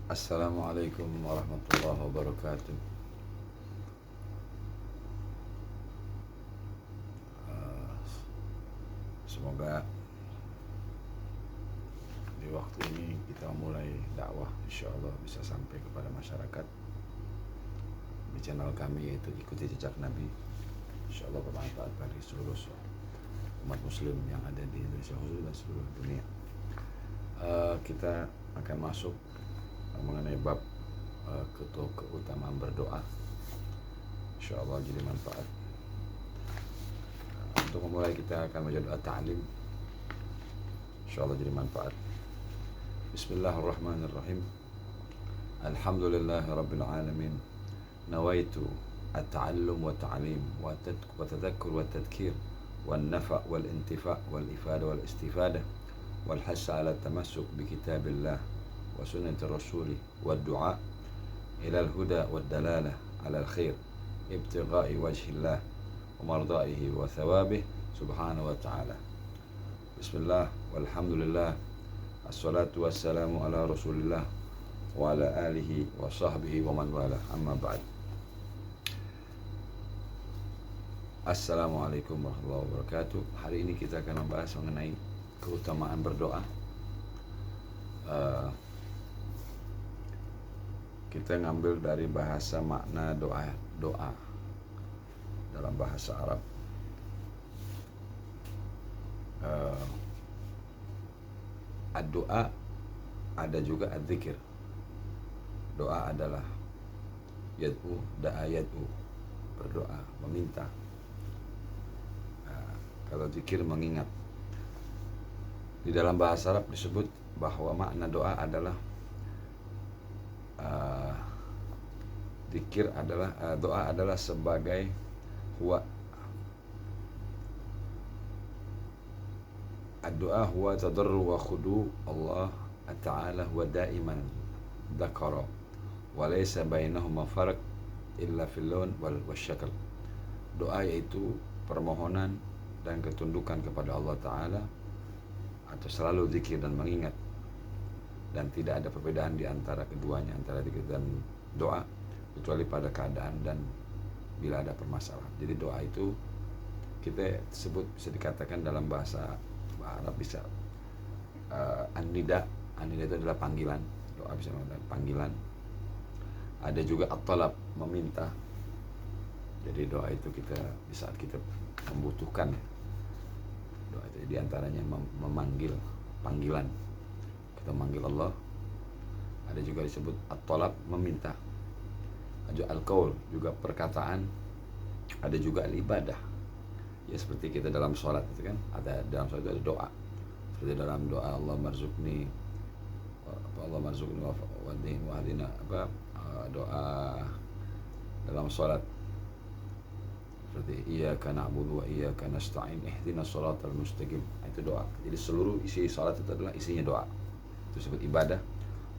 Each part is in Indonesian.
Assalamualaikum warahmatullahi wabarakatuh. Semoga di waktu ini kita mulai dakwah, insya Allah bisa sampai kepada masyarakat di channel kami, yaitu ikuti jejak Nabi. Insya Allah bermanfaat bagi seluruh umat muslim yang ada di Indonesia khusus dan seluruh dunia. Kita akan masuk mengenai bab keutamaan berdoa. Insya Allah jadi manfaat. Untuk memulai kita akan membaca doa ta'lim. Insya Allah jadi manfaat. Bismillahirrahmanirrahim. Alhamdulillahi rabbil alamin. Nawaitu at-ta'allum wa ta'lim wa tadhakkur wa tadhkir wal nafa' wal intifa' wal ifada wal istifada wal hassa ala tamassuk bi kitabillah wa sunnati rasuli wad du'a ila al huda wad dalalah ala al khair ibtigha'i wajhillah wa mardaihi wa thawabih subhanahu wa ta'ala. Bismillah walhamdulillah, assalatu wassalamu ala rasulillah wa ala alihi wa sahbihi wa man wala, amma ba'd. Assalamualaikum warahmatullahi wabarakatuh. Hari ini kita akan membahas mengenai keutamaan berdoa. Kita ngambil dari bahasa makna doa dalam bahasa Arab. Ad-doa ada juga ad-dzikir. Doa adalah yad'u, da'a yad'u, berdoa, meminta. Kalau zikir mengingat. Di dalam bahasa Arab disebut bahwa makna doa adalah zikir adalah doa adalah sebagai huwa ad-doa huwa tadarru wa khudu Allah Ta'ala huwa daiman dzakara wa laysa bainahuma farq illa fil lawn wal syakl. Doa yaitu permohonan dan ketundukan kepada Allah Ta'ala, atau selalu zikir dan mengingat, dan tidak ada perbedaan di antara keduanya, antara zikir dan doa, kecuali pada keadaan dan bila ada permasalahan. Jadi doa itu kita sebut, bisa dikatakan dalam bahasa Arab bisa an-nida. An-nida itu adalah panggilan. Doa bisa mengatakan panggilan. Ada juga at-talab, meminta. Jadi doa itu kita di saat kita membutuhkan, doa itu diantaranya memanggil, panggilan. Kita memanggil Allah. Ada juga disebut at-talab, meminta. Ada al-qaul, juga perkataan. Ada juga al-ibadah. Ya seperti kita dalam sholat itu kan, ada dalam sholat itu ada doa. Seperti dalam doa Allah marzuqni wahdina, doa dalam sholat seperti iyyaka na'budu wa iyyaka nasta'in ihdinas shiratal mustaqim. Itu doa. Jadi seluruh isi salat itu adalah isinya doa. Itu disebut ibadah.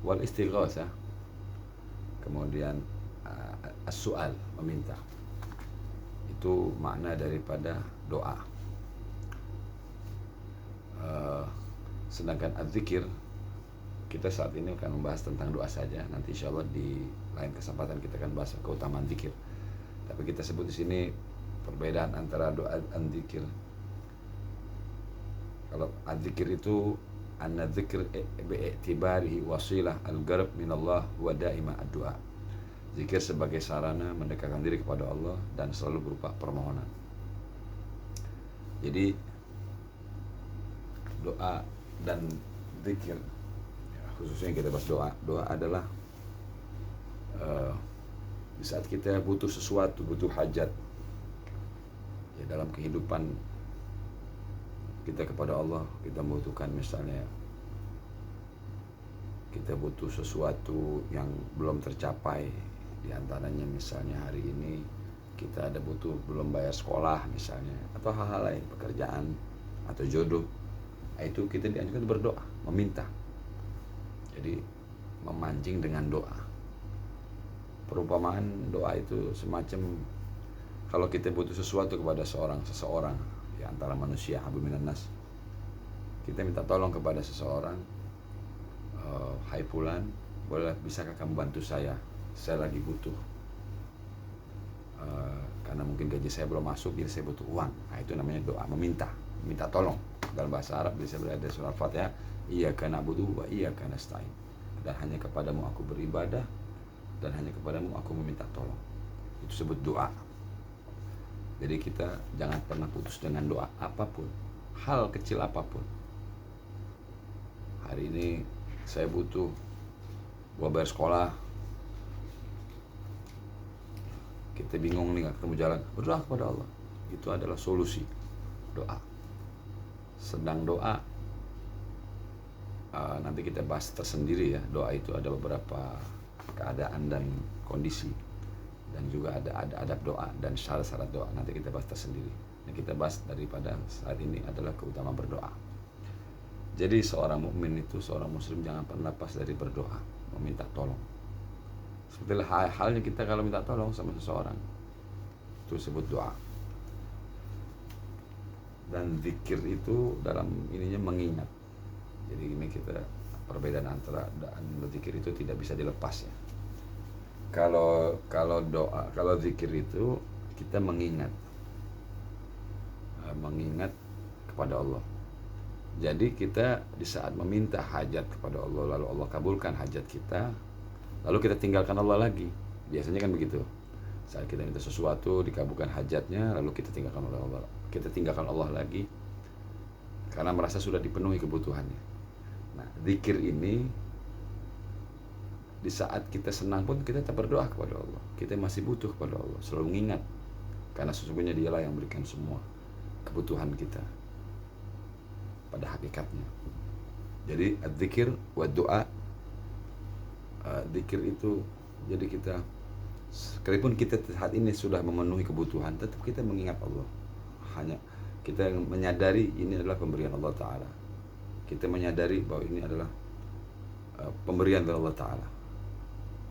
Wal istighatsah, kemudian as-su'al, meminta. Itu makna daripada doa. Sedangkan az-zikir, kita saat ini akan membahas tentang doa saja. Nanti insyaallah di lain kesempatan kita akan bahas keutamaan zikir. Tapi kita sebut di sini perbedaan antara doa dan zikir. Kalau az-zikir itu anna dzikr bi'tibarihi wasilah al-qarb min Allah wa daima ad-du'a. Zikir sebagai sarana mendekatkan diri kepada Allah dan selalu berupa permohonan. Jadi doa dan zikir, khususnya kita bahas doa. Doa adalah di saat kita butuh sesuatu, butuh hajat ya dalam kehidupan kita kepada Allah, kita membutuhkan, misalnya kita butuh sesuatu yang belum tercapai, di antaranya misalnya hari ini kita ada butuh belum bayar sekolah misalnya, atau hal-hal lain, pekerjaan atau jodoh. Itu kita dianjurkan berdoa, meminta. Jadi memancing dengan doa. Perumpamaan doa itu semacam kalau kita butuh sesuatu kepada seseorang ya, antara manusia, habib minan nas, kita minta tolong kepada seseorang, hai fulan, bisakah kamu bantu saya lagi butuh, karena mungkin gaji saya belum masuk, jadi saya butuh uang. Nah, itu namanya doa minta tolong. Dalam bahasa Arab bisa berada surah Al-Fatihah, iyyaka na'budu wa iyyaka nasta'in, dan hanya kepadamu aku beribadah dan hanya kepadamu aku meminta tolong. Itu sebut doa. Jadi kita jangan pernah putus dengan doa apapun, hal kecil apapun. Hari ini saya butuh gua bayar sekolah, kita bingung nih, gak ketemu jalan, berdoa kepada Allah. Itu adalah solusi, doa. Sedang doa, nanti kita bahas tersendiri ya. Doa itu ada beberapa keadaan dan kondisi, dan juga ada adab doa dan syarat-syarat doa. Nanti kita bahas tersendiri. Yang kita bahas daripada saat ini adalah keutamaan berdoa. Jadi seorang mukmin itu, seorang muslim jangan pernah lepas dari berdoa, meminta tolong. Seperti halnya kita kalau minta tolong sama seseorang, itu disebut doa. Dan zikir itu dalam ininya mengingat. Jadi ini kita perbedaan antara doa dan berzikir itu tidak bisa dilepas ya. Kalau doa, kalau zikir itu kita mengingat kepada Allah. Jadi kita di saat meminta hajat kepada Allah, lalu Allah kabulkan hajat kita, lalu kita tinggalkan Allah lagi. Biasanya kan begitu. Saat kita minta sesuatu, dikabulkan hajatnya, lalu kita tinggalkan Allah. Kita tinggalkan Allah lagi karena merasa sudah dipenuhi kebutuhannya. Nah, zikir ini di saat kita senang pun kita tetap berdoa kepada Allah. Kita masih butuh kepada Allah, selalu mengingat, karena sesungguhnya Dialah yang memberikan semua kebutuhan kita pada hakikatnya. Jadi zikir wa doa, zikir itu jadi kita, sekalipun kita saat ini sudah memenuhi kebutuhan, tetap kita mengingat Allah. Hanya kita menyadari ini adalah pemberian Allah Ta'ala. Kita menyadari bahwa ini adalah pemberian dari Allah Ta'ala.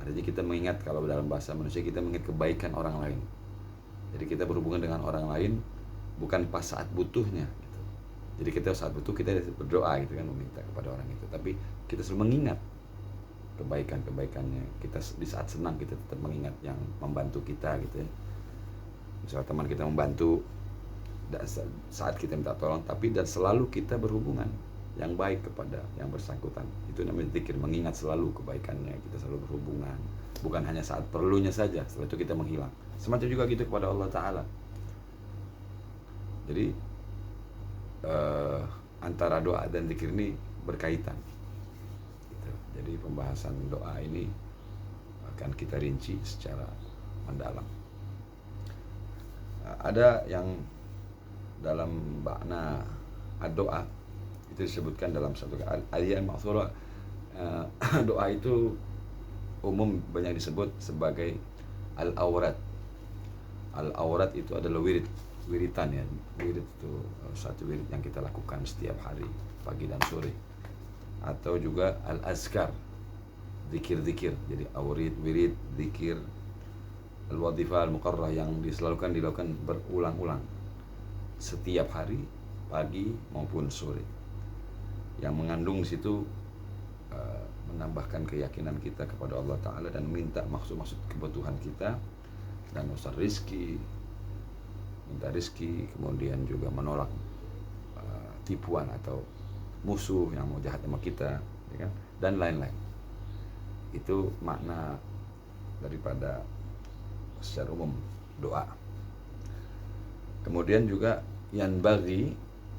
Artinya kita mengingat, kalau dalam bahasa manusia kita mengingat kebaikan orang lain. Jadi kita berhubungan dengan orang lain bukan pas saat butuhnya gitu. Jadi kita saat butuh kita berdoa gitu kan, meminta kepada orang itu, tapi kita selalu mengingat kebaikannya. Kita di saat senang kita tetap mengingat yang membantu kita gitu ya. Misalnya teman kita membantu, dan saat kita minta tolong, tapi dan selalu kita berhubungan yang baik kepada yang bersangkutan. Itu namanya zikir, mengingat selalu kebaikannya, kita selalu berhubungan, bukan hanya saat perlunya saja, setelah itu kita menghilang. Semacam juga gitu kepada Allah Ta'ala. Jadi antara doa dan zikir ini berkaitan gitu. Jadi pembahasan doa ini akan kita rinci secara mendalam. Ada yang dalam makna doa itu disebutkan dalam satu ayat ma'thurah. Doa itu umum banyak disebut sebagai al-awrat. Al-awrat itu adalah wiritan ya. Wirid itu satu wirid yang kita lakukan setiap hari, pagi dan sore. Atau juga al-azkar, zikir-zikir. Jadi awrid, wirid, zikir, al-wadhifah, al-muqarrah yang dilakukan berulang-ulang setiap hari, pagi maupun sore, yang mengandung situ menambahkan keyakinan kita kepada Allah Ta'ala dan minta maksud kebutuhan kita, dan usaha rizki, minta rizki, kemudian juga menolak tipuan atau musuh yang mau jahat sama kita ya kan? Dan lain-lain. Itu makna daripada secara umum doa. Kemudian juga yang bagi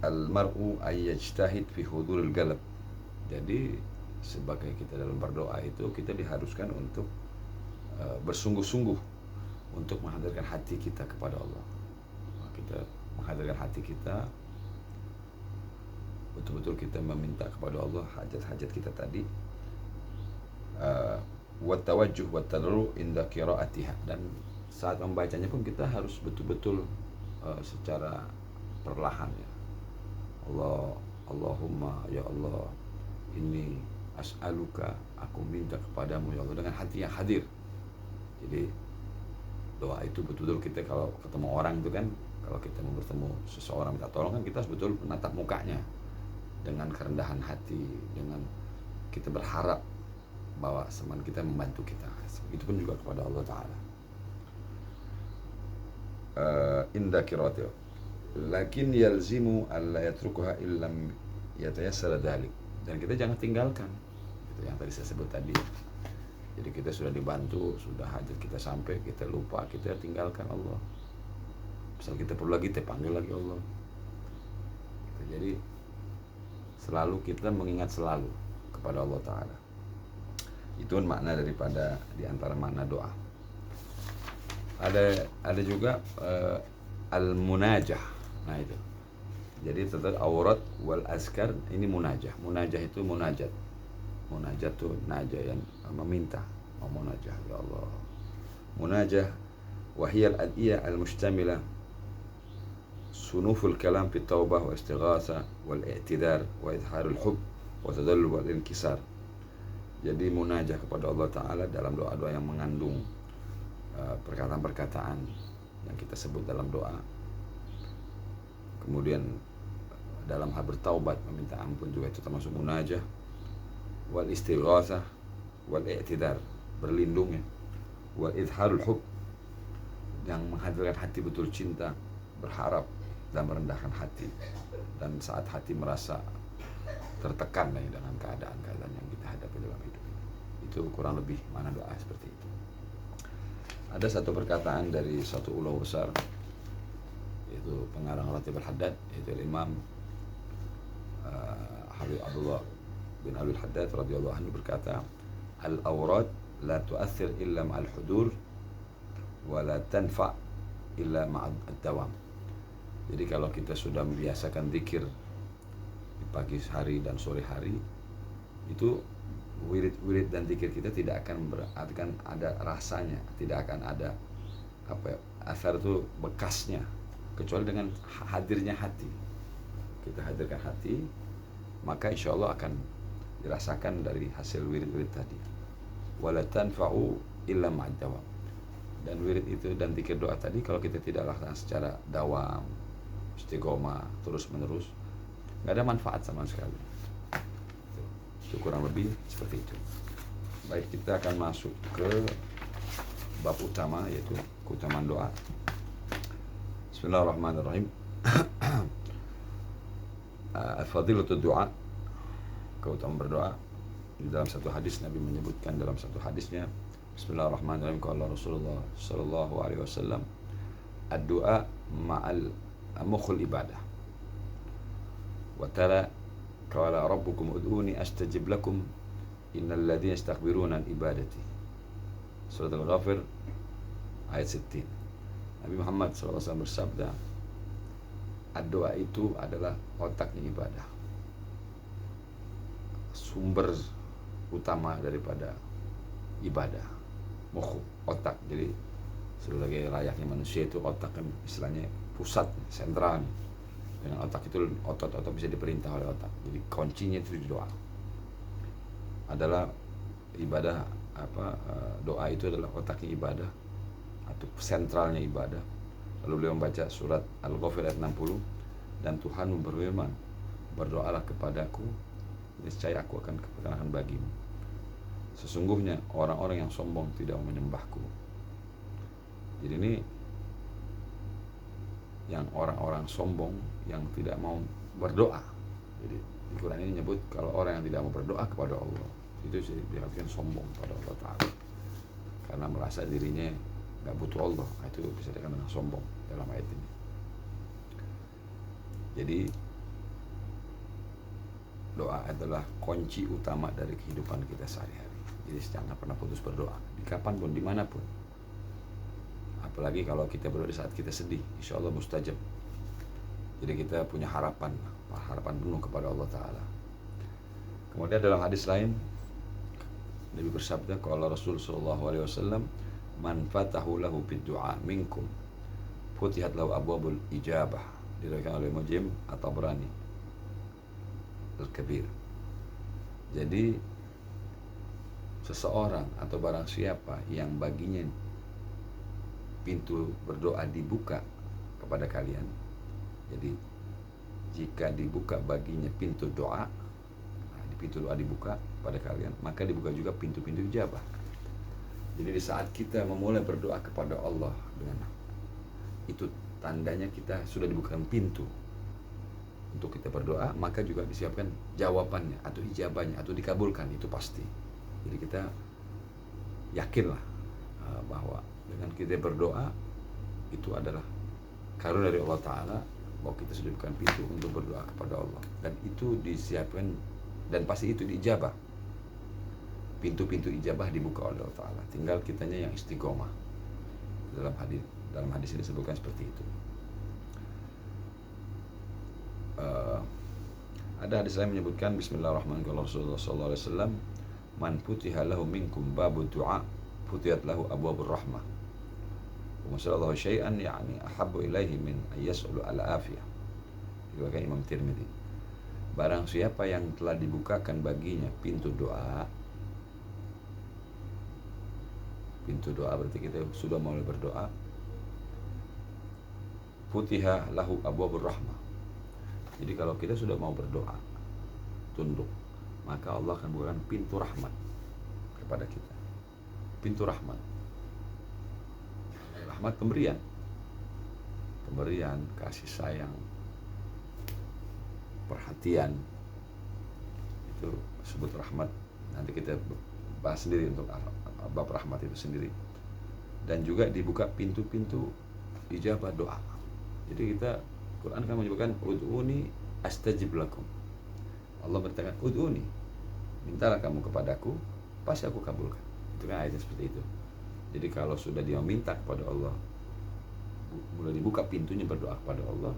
al-mar'u ayyajtahid fi huduril qalb. Jadi sebagai kita dalam berdoa itu kita diharuskan untuk bersungguh-sungguh untuk menghadirkan hati kita kepada Allah. Kita menghadirkan hati kita, betul-betul kita meminta kepada Allah hajat-hajat kita tadi, wa tawajjuh wa tadarru inda qiraatiha, dan saat membacanya pun kita harus betul-betul secara perlahan ya. Allahumma ya Allah, ini as'aluka, aku minta kepadamu ya Allah, dengan hati yang hadir. Jadi doa itu betul-betul kita kalau ketemu orang itu kan, kalau kita mau bertemu seseorang minta tolong kan, kita harus betul menatap mukanya dengan kerendahan hati, dengan kita berharap bahwa teman kita membantu kita. Itu pun juga kepada Allah Ta'ala. Inda kirati lakin yalzimu alla yatrukuha illam yatayassara dhalik. Dan kita jangan tinggalkan itu yang tadi saya sebut tadi. Jadi kita sudah dibantu, sudah hajat kita sampai, kita lupa, kita tinggalkan Allah. Misal kita perlu lagi, kita panggil lagi Allah. Jadi selalu kita mengingat selalu kepada Allah Ta'ala. Itu makna daripada diantara makna doa. Ada juga al-munajah. Nah itu. Jadi tetap aurat wal azkar ini munajah. Munajah itu munajat. Munajat itu najah yang meminta. Munajah ya Allah. Munajah wahiyal adiyah al-mustamila sunuful kalam fi taubah wa istighatha wal i'tidar wa idharul hub wa tadallub wal inkisar. Jadi munajah kepada Allah Ta'ala dalam doa-doa yang mengandung perkataan-perkataan yang kita sebut dalam doa. Kemudian dalam hal bertaubat, meminta ampun juga itu termasuk munajah. Wal istighatsah wal i'tidar, berlindung ya. Wal idharul hub, yang menghadirkan hati betul cinta, berharap dan merendahkan hati. Dan saat hati merasa tertekan dengan keadaan-keadaan yang kita hadapi dalam hidup ini. Itu kurang lebih mana doa seperti itu. Ada satu perkataan dari satu ulama besar, yaitu pengarang Ratib al-Haddad, yaitu Imam Habib Abdullah bin Abdul Haddad radhiyallahu anhu berkata, al-awrad la tu'athir illa ma'al hudur wa la tanfa' illa ma'ad dawam. Jadi kalau kita sudah membiasakan zikir di pagi hari dan sore hari, itu wirid dan zikir kita tidak akan ada rasanya, tidak akan ada asar itu bekasnya, kecuali dengan hadirnya hati. Kita hadirkan hati, maka insya Allah akan dirasakan dari hasil wirid-wirid tadi. Wala tanfa'u illa ma'ad dawam. Dan wirid itu dan zikir doa tadi kalau kita tidak lakukan secara dawam, istiqomah, terus menerus, nggak ada manfaat sama sekali. Itu kurang lebih seperti itu. Baik, kita akan masuk ke bab utama, yaitu keutamaan doa. Bismillahirrahmanirrahim. Fadilatul doa, keutamaan berdoa. Di dalam satu hadis Nabi menyebutkan dalam satu hadisnya, Bismillahirrahmanirrahim, qala Rasulullah sallallahu alaihi wasallam, ad-du'a ma'al mukhul ibadah. Wa tala qala rabbukum ud'uni astajib lakum innal ladzina yastakbiruna an ibadati. Surat Al-Ghafir ayat 60. Nabi Muhammad SAW bersabda, doa itu adalah otaknya ibadah, sumber utama daripada ibadah. Mukh, otak. Jadi sebagai layaknya manusia itu otak kan istilahnya pusat, sentral. Dengan otak itu otot-otot bisa diperintah oleh otak. Jadi kuncinya itu di doa. Adalah ibadah doa itu adalah otaknya ibadah atau sentralnya ibadah. Lalu beliau membaca surat Al-Ghafir ayat 60, dan Tuhanmu berfirman, berdoalah kepadaku, niscaya aku akan keperkenankan bagimu. Sesungguhnya orang-orang yang sombong tidak menyembahku. Jadi ini yang orang-orang sombong yang tidak mau berdoa. Jadi di Quran ini menyebut kalau orang yang tidak mau berdoa kepada Allah, itu diartikan sombong pada Allah Ta'ala, karena merasa dirinya gak butuh Allah. Itu bisa dikatakan dengan sombong dalam ayat ini. Jadi doa adalah kunci utama dari kehidupan kita sehari-hari. Jadi jangan pernah putus berdoa, di kapanpun, dimanapun. Apalagi kalau kita berdoa di saat kita sedih, insya Allah mustajab. Jadi kita punya harapan penuh kepada Allah Ta'ala. Kemudian dalam hadis lain Nabi bersabda, qala Rasul sallallahu alaihi wasallam, man fatahu lahu bid du'a minkum futihat lahu abwabul ijabah. Diriwayatkan oleh Muslim atau Tabrani Al-Kabir. Jadi seseorang atau barang siapa yang baginya pintu berdoa dibuka kepada kalian, jadi jika dibuka baginya pintu doa, pintu doa dibuka pada kalian, maka dibuka juga pintu-pintu ijabah. Jadi di saat kita memulai berdoa kepada Allah dengan itu, tandanya kita sudah dibukakan pintu untuk kita berdoa, maka juga disiapkan jawabannya atau ijabahnya atau dikabulkan, itu pasti. Jadi kita yakinlah bahwa dengan kita berdoa itu adalah karunia dari Allah Ta'ala, bahwa kita sudah dibukakan pintu untuk berdoa kepada Allah, dan itu disiapkan dan pasti itu diijabah. Pintu-pintu ijabah dibuka oleh Allah Ta'ala, tinggal kitanya yang istiqomah. Dalam hadis ini disebutkan seperti itu. Ada hadis lain menyebutkan Bismillahirrahmanirrahim, Rasulullah SAW, man futiha lahu minkum babu du'a futiyat lahu abwabur rahmah wa masallallahu syai'an yani ahabbu ilaihi min ayyas'ulu ala afiyah. Diriwayatkan Imam Tirmidzi. Barang siapa yang telah dibukakan baginya pintu doa berarti kita sudah mulai berdoa, futiha lahu abwabur rahmah. Jadi kalau kita sudah mau berdoa, tunduk, maka Allah akan bukakan pintu rahmat kepada kita. Pintu rahmat. Rahmat pemberian, kasih sayang, perhatian. Itu disebut rahmat. Nanti kita bahas sendiri untuk bab rahmat itu sendiri. Dan juga dibuka pintu-pintu ijabah doa. Jadi kita, Quran kan menyebutkan ud'uni astajib lakum. Allah berkata ud'uni, mintalah kamu kepadaku, pasti aku kabulkan. Itu kan ayatnya seperti itu. Jadi kalau sudah dia minta kepada Allah, mulai dibuka pintunya berdoa kepada Allah,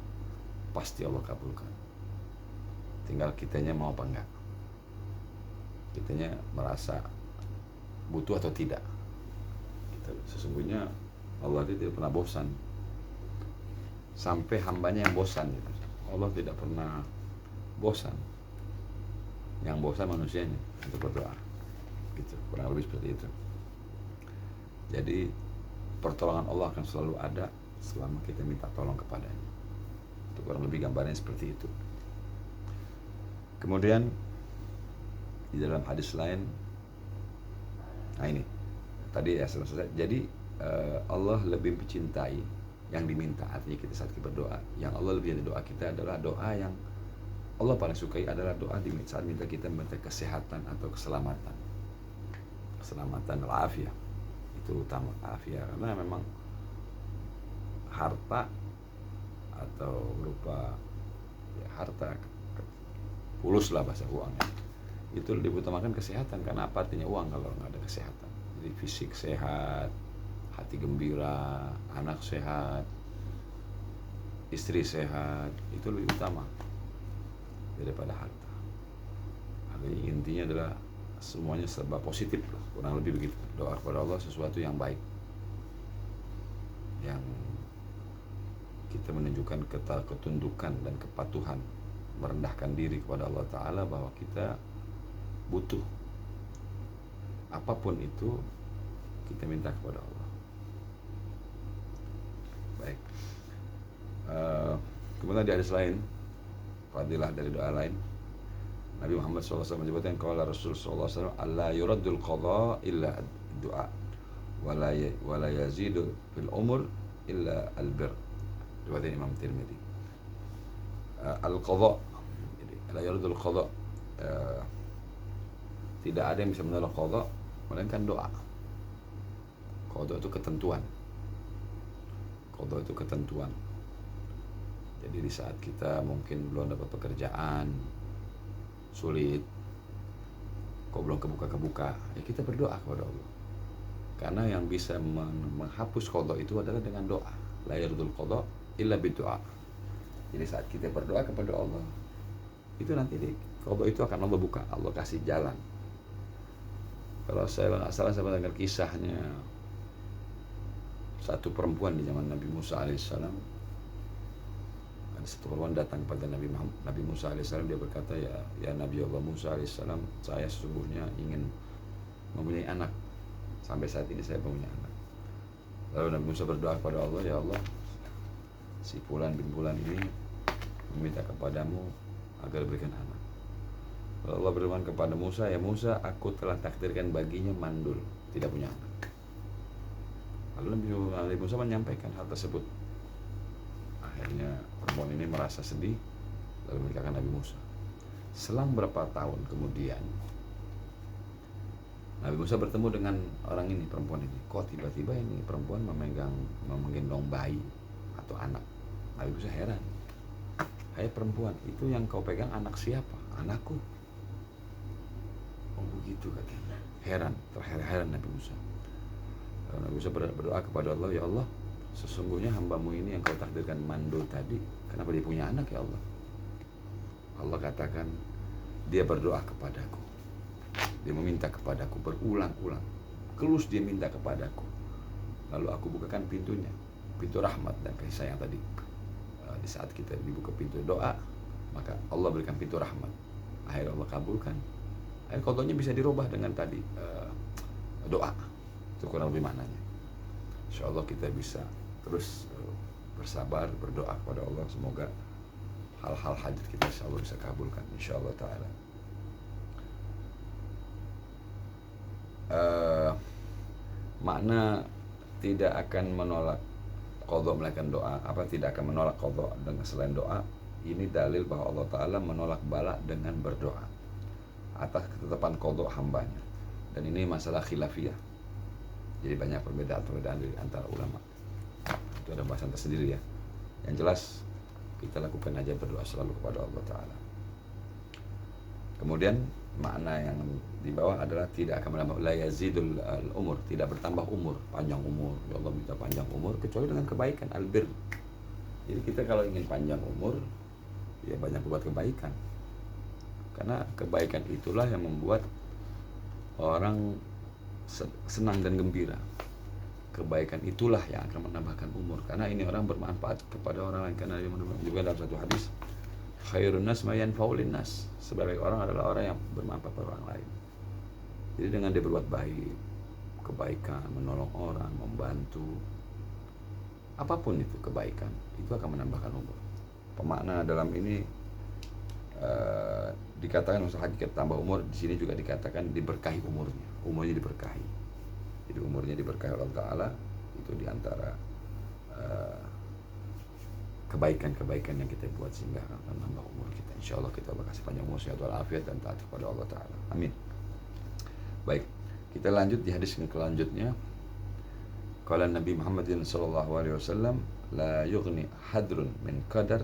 pasti Allah kabulkan. Tinggal kitanya mau apa enggak, kitanya merasa butuh atau tidak. Sesungguhnya Allah itu tidak pernah bosan sampai hambanya yang bosan gitu. Allah tidak pernah bosan, yang bosan manusianya untuk berdoa gitu, kurang lebih seperti itu. Jadi pertolongan Allah akan selalu ada selama kita minta tolong kepadanya. Itu kurang lebih gambarnya seperti itu. Kemudian di dalam hadis lain, nah ini tadi ya selesai. Jadi Allah lebih mencintai yang diminta, artinya kita saat kita berdoa, yang Allah lebih dari doa kita adalah doa yang Allah paling sukai adalah doa di saat minta kita minta kesehatan atau keselamatan, al-afiyah. Itu utama, afiyah, karena memang harta atau berupa ya, harta fulus lah bahasa uangnya, itu lebih utamakan kesehatan. Karena apa artinya uang kalau nggak ada kesehatan? Jadi fisik sehat, hati gembira, anak sehat, istri sehat, itu lebih utama daripada harta. Artinya intinya adalah semuanya serba positif, kurang lebih begitu. Doa kepada Allah sesuatu yang baik, yang kita menunjukkan ketundukan dan kepatuhan, merendahkan diri kepada Allah Ta'ala, bahwa kita butuh apapun itu, kita minta kepada Allah. Baik. Kemudian di hadis lain, fadilah dari doa lain, Nabi Muhammad SAW menyebutkan, qala Rasul SAW, alla yuraddul qadha illa doa, wala yazidu fil umur illa albir. Riwayat Imam Tirmidzi. Al-qadha, la yuraddul qadha, tidak ada yang bisa menolak qadha melainkan doa. Qadha itu ketentuan. Qadha itu ketentuan. Jadi di saat kita mungkin belum dapat pekerjaan, sulit, kok belum kebuka, ya kita berdoa kepada Allah. Karena yang bisa menghapus qadha itu adalah dengan doa. La yardul qadha illa bidu'a. Jadi saat kita berdoa kepada Allah, itu nanti qadha itu akan Allah buka, Allah kasih jalan. Kalau saya nggak salah, saya mendengar kisahnya satu perempuan di zaman Nabi Musa alaihissalam. Ada satu perempuan datang kepada Nabi Musa alaihissalam, dia berkata, ya Nabi Allah Musa alaihissalam, saya sesungguhnya ingin mempunyai anak. Sampai saat ini saya mempunyai anak. Lalu Nabi Musa berdoa kepada Allah, ya Allah, si Fulan bin Fulan ini meminta kepadamu agar berikan anak. Allah berfirman kepada Musa, ya Musa, aku telah takdirkan baginya mandul, tidak punya anak. Lalu Nabi Musa menyampaikan hal tersebut. Akhirnya perempuan ini merasa sedih, lalu menikahkan Nabi Musa. Selang berapa tahun kemudian, Nabi Musa bertemu dengan orang ini, perempuan ini. Kok tiba-tiba ini perempuan menggendong bayi atau anak? Nabi Musa heran. Hai perempuan, itu yang kau pegang anak siapa? Anakku. Oh begitu katanya. Heran, terheran Nabi Musa. Nabi Musa berdoa kepada Allah, ya Allah, sesungguhnya hambamu ini yang kau takdirkan mandul tadi, kenapa dia punya anak ya Allah? Allah katakan, dia berdoa kepadaku, dia meminta kepadaku berulang-ulang, kelus dia minta kepadaku, lalu aku bukakan pintunya, pintu rahmat dan kasih sayang tadi. Di saat kita dibuka pintu doa, maka Allah berikan pintu rahmat, akhirnya Allah kabulkan. Akhirnya qadanya bisa dirubah dengan tadi doa. Itu kurang lebih maknanya. Insyaallah kita bisa terus bersabar, berdoa kepada Allah, semoga hal-hal hajat kita insyaallah bisa kabulkan insyaallah taala. Makna tidak akan menolak qadha melainkan doa, tidak akan menolak qadha dengan selain doa, ini dalil bahwa Allah taala menolak bala dengan berdoa atas ketetapan qadha hambanya. Dan ini masalah khilafiyah, jadi banyak perbedaan di antara ulama. Itu ada bahasan tersendiri ya. Yang jelas kita lakukan aja berdoa selalu kepada Allah taala. Kemudian makna yang di bawah adalah tidak akan menambah, la yazidul umur, tidak bertambah umur, panjang umur. Ya Allah minta panjang umur kecuali dengan kebaikan, albir. Jadi kita kalau ingin panjang umur, ya banyak buat kebaikan. Karena kebaikan itulah yang membuat orang senang dan gembira. Kebaikan itulah yang akan menambahkan umur, karena ini orang bermanfaat kepada orang lain. Karena juga dalam satu hadis, khairun nas ma yanfa'u linnas, sebaik orang adalah orang yang bermanfaat pada orang lain. Jadi dengan dia berbuat baik, kebaikan, menolong orang, membantu, apapun itu kebaikan, itu akan menambahkan umur. Pemakna dalam ini dikatakan masalah hakikat tambah umur, di sini juga dikatakan diberkahi umurnya diberkahi. Jadi umurnya diberkahi oleh Allah Ta'ala, itu diantara kebaikan-kebaikan yang kita buat sehingga akan menambah umur kita. Insya Allah kita kasih panjang umur, sehat walafiat dan taat kepada Allah Ta'ala. Amin. Baik, kita lanjut di hadis yang selanjutnya. Qala Nabi Muhammadin sallallahu alaihi wasallam, la yughni hadrun min qadar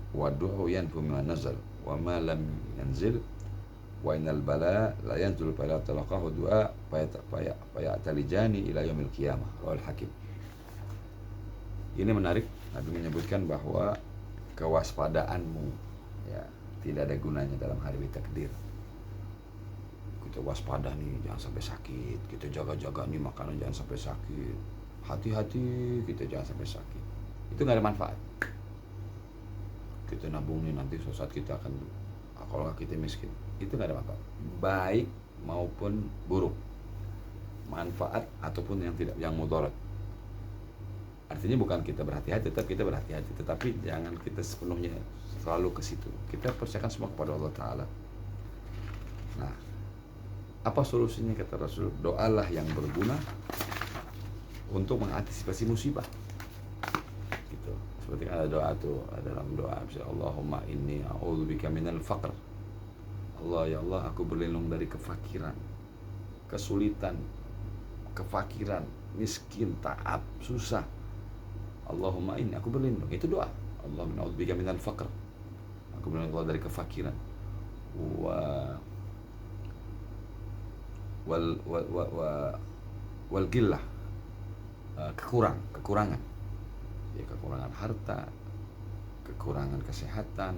wa du'u yanfu ma nazal wa ma lam yanzil wa innal bala la yanzul fala talaqahu du'a fayatalijani ila yaumil qiyamah. Rawal Hakim. Ini menarik, Nabi menyebutkan bahwa kewaspadaanmu ya tidak ada gunanya dalam hari takdir. Kita waspada nih, jangan sampai sakit. Kita jaga-jaga nih makanan, jangan sampai sakit. Hati-hati kita jangan sampai sakit. Itu nggak ada manfaat. Kita nabung nih, nanti suatu saat kita akan, kalau kita miskin, itu nggak ada manfaat. Baik maupun buruk, manfaat ataupun yang tidak, yang mudarat. Artinya bukan kita berhati-hati, tetap kita berhati-hati, tetapi jangan kita sepenuhnya selalu ke situ. Kita percayakan semua kepada Allah Ta'ala. Nah, apa solusinya kata Rasul? Doalah yang berguna untuk mengantisipasi musibah. Gitu. Seperti ada doa tuh, dalam doa misalnya, Allahumma inni a'udzubika minal faqr. Allah, ya Allah, aku berlindung dari kefakiran, kesulitan, kefakiran, miskin, taab, susah. Allahumma inni, aku berlindung. Itu doa. Allahumma a'udzubika minal faqr. Aku berlindung dari kefakiran. Wal gillah, kekurangan ya, kekurangan harta, kekurangan kesehatan,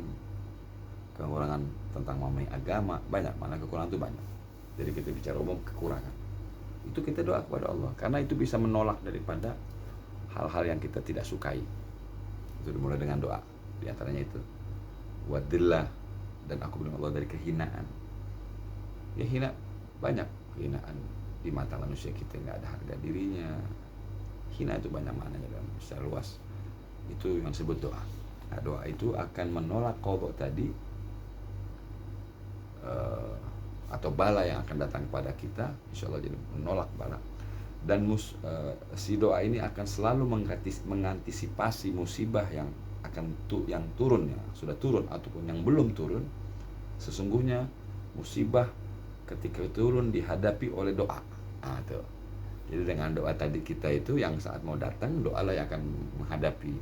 kekurangan tentang memahami agama, banyak, mana kekurangan itu banyak. Jadi kita bicara umum kekurangan, itu kita doa kepada Allah, karena itu bisa menolak daripada hal-hal yang kita tidak sukai. Itu dimulai dengan doa, diantaranya itu wadillah, dan aku berlindung Allah dari kehinaan. Ya hina, banyak kehinaan di mata manusia, kita nggak ada harga dirinya. Hina itu banyak maknanya dalam secara luas. Itu yang disebut doa. Nah, doa itu akan menolak qadha tadi uh, atau bala yang akan datang kepada kita, insya Allah jadi menolak bala. Dan si doa ini akan selalu mengantisipasi musibah yang yang turun, yang sudah turun ataupun yang belum turun. Sesungguhnya musibah ketika turun dihadapi oleh doa. Nah, tuh. Jadi dengan doa tadi kita itu yang saat mau datang, doalah yang akan menghadapi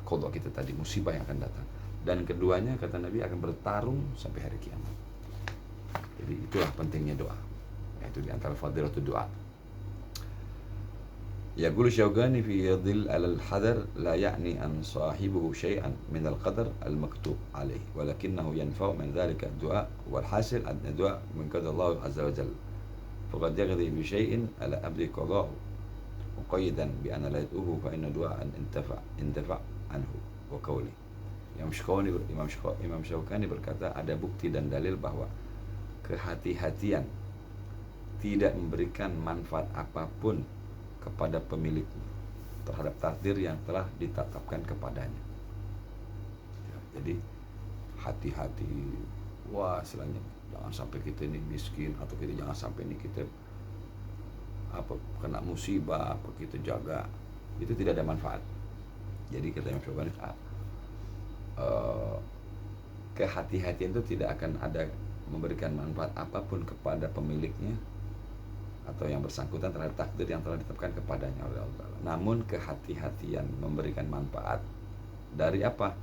qadha kita tadi, musibah yang akan datang. Dan keduanya kata Nabi akan bertarung sampai hari kiamat. Jadi itulah pentingnya doa. Itu di antara fadilatul doa. يقول الشوكاني في ظل على الحذر لا يعني أن صاحبه شيئا من القدر المكتوب عليه ولكنه ينفع من ذلك الدعاء والحاصل أن الدعاء من قدر الله عز وجل فقد يقضي بشيء على أبد قضاءه مقيدا بأن لا يدعوه فإن دعاء اندفع عنه وقوله. Imam Syaukani berkata ada bukti dan dalil bahwa kehati-hatian tidak memberikan manfaat apapun kepada pemiliknya terhadap takdir yang telah ditetapkan kepadanya. Jadi hati-hati, wah istilahnya jangan sampai kita ini miskin, atau kita jangan sampai ini kita kena musibah, apa kita jaga, itu tidak ada manfaat. Jadi kata Imam Syaukani, kehati-hatian itu tidak akan ada memberikan manfaat apapun kepada pemiliknya atau yang bersangkutan terhadap takdir yang telah ditetapkan kepadanya oleh Allah. Namun kehati-hatian memberikan manfaat dari apa?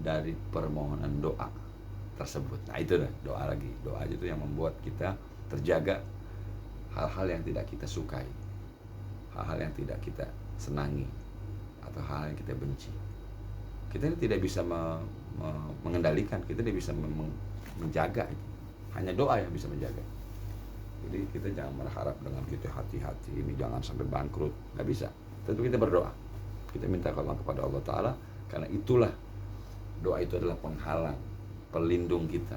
Dari permohonan doa tersebut. Nah itu dah, doa lagi. Doa itu yang membuat kita terjaga hal-hal yang tidak kita sukai, hal-hal yang tidak kita senangi, atau hal yang kita benci. Kita ini tidak bisa mengendalikan, kita tidak bisa menjaga itu. Hanya doa yang bisa menjaga. Jadi kita jangan berharap dengan kita hati-hati ini jangan sampai bangkrut, nggak bisa. Tentu kita berdoa, kita minta kepada Allah Ta'ala, karena itulah doa itu adalah penghalang, pelindung kita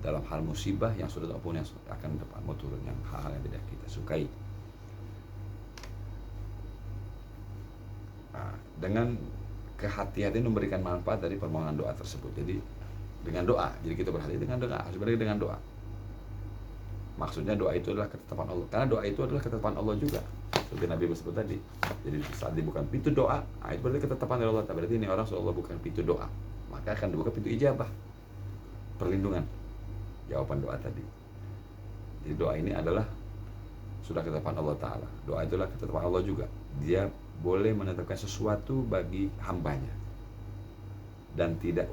dalam hal musibah yang sudah ataupun yang akan depan mau turun, yang hal-hal yang tidak kita sukai. Nah, dengan kehati-hatian memberikan manfaat dari permohonan doa tersebut. Jadi dengan doa, jadi kita berhati dengan doa, sebenarnya dengan doa. Maksudnya doa itu adalah ketetapan Allah, karena doa itu adalah ketetapan Allah juga, seperti Nabi bersebut tadi. Jadi saat dibuka pintu doa, itu berarti ketetapan dari Allah. Berarti ini orang Allah bukan pintu doa, maka akan dibuka pintu ijabah, perlindungan, jawaban doa tadi. Jadi doa ini adalah sudah ketetapan Allah Ta'ala. Doa itulah ketetapan Allah juga. Dia boleh menetapkan sesuatu bagi hambanya, dan tidak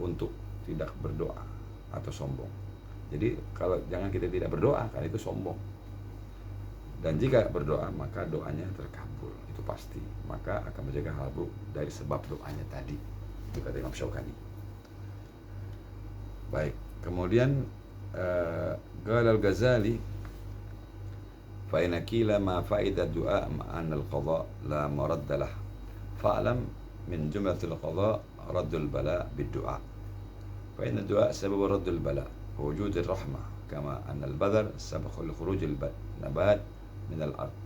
berdoa atau sombong. Jadi kalau jangan kita tidak berdoa, karena itu sombong. Dan jika berdoa maka doanya terkabul, itu pasti. Maka akan menjaga hal buruk dari sebab doanya tadi. Itu kata Imam Syaukani. Baik, kemudian Qala al-Ghazali fa in qila ma fa'idat du'a ma'an al-qadha la maradda lah fa'lam min jumlatil qadha raddul bala bid-du'a fa inna du'a sabab raddul bala وجود الرحمة كما أن البذر سبب لخروج النبات من الأرض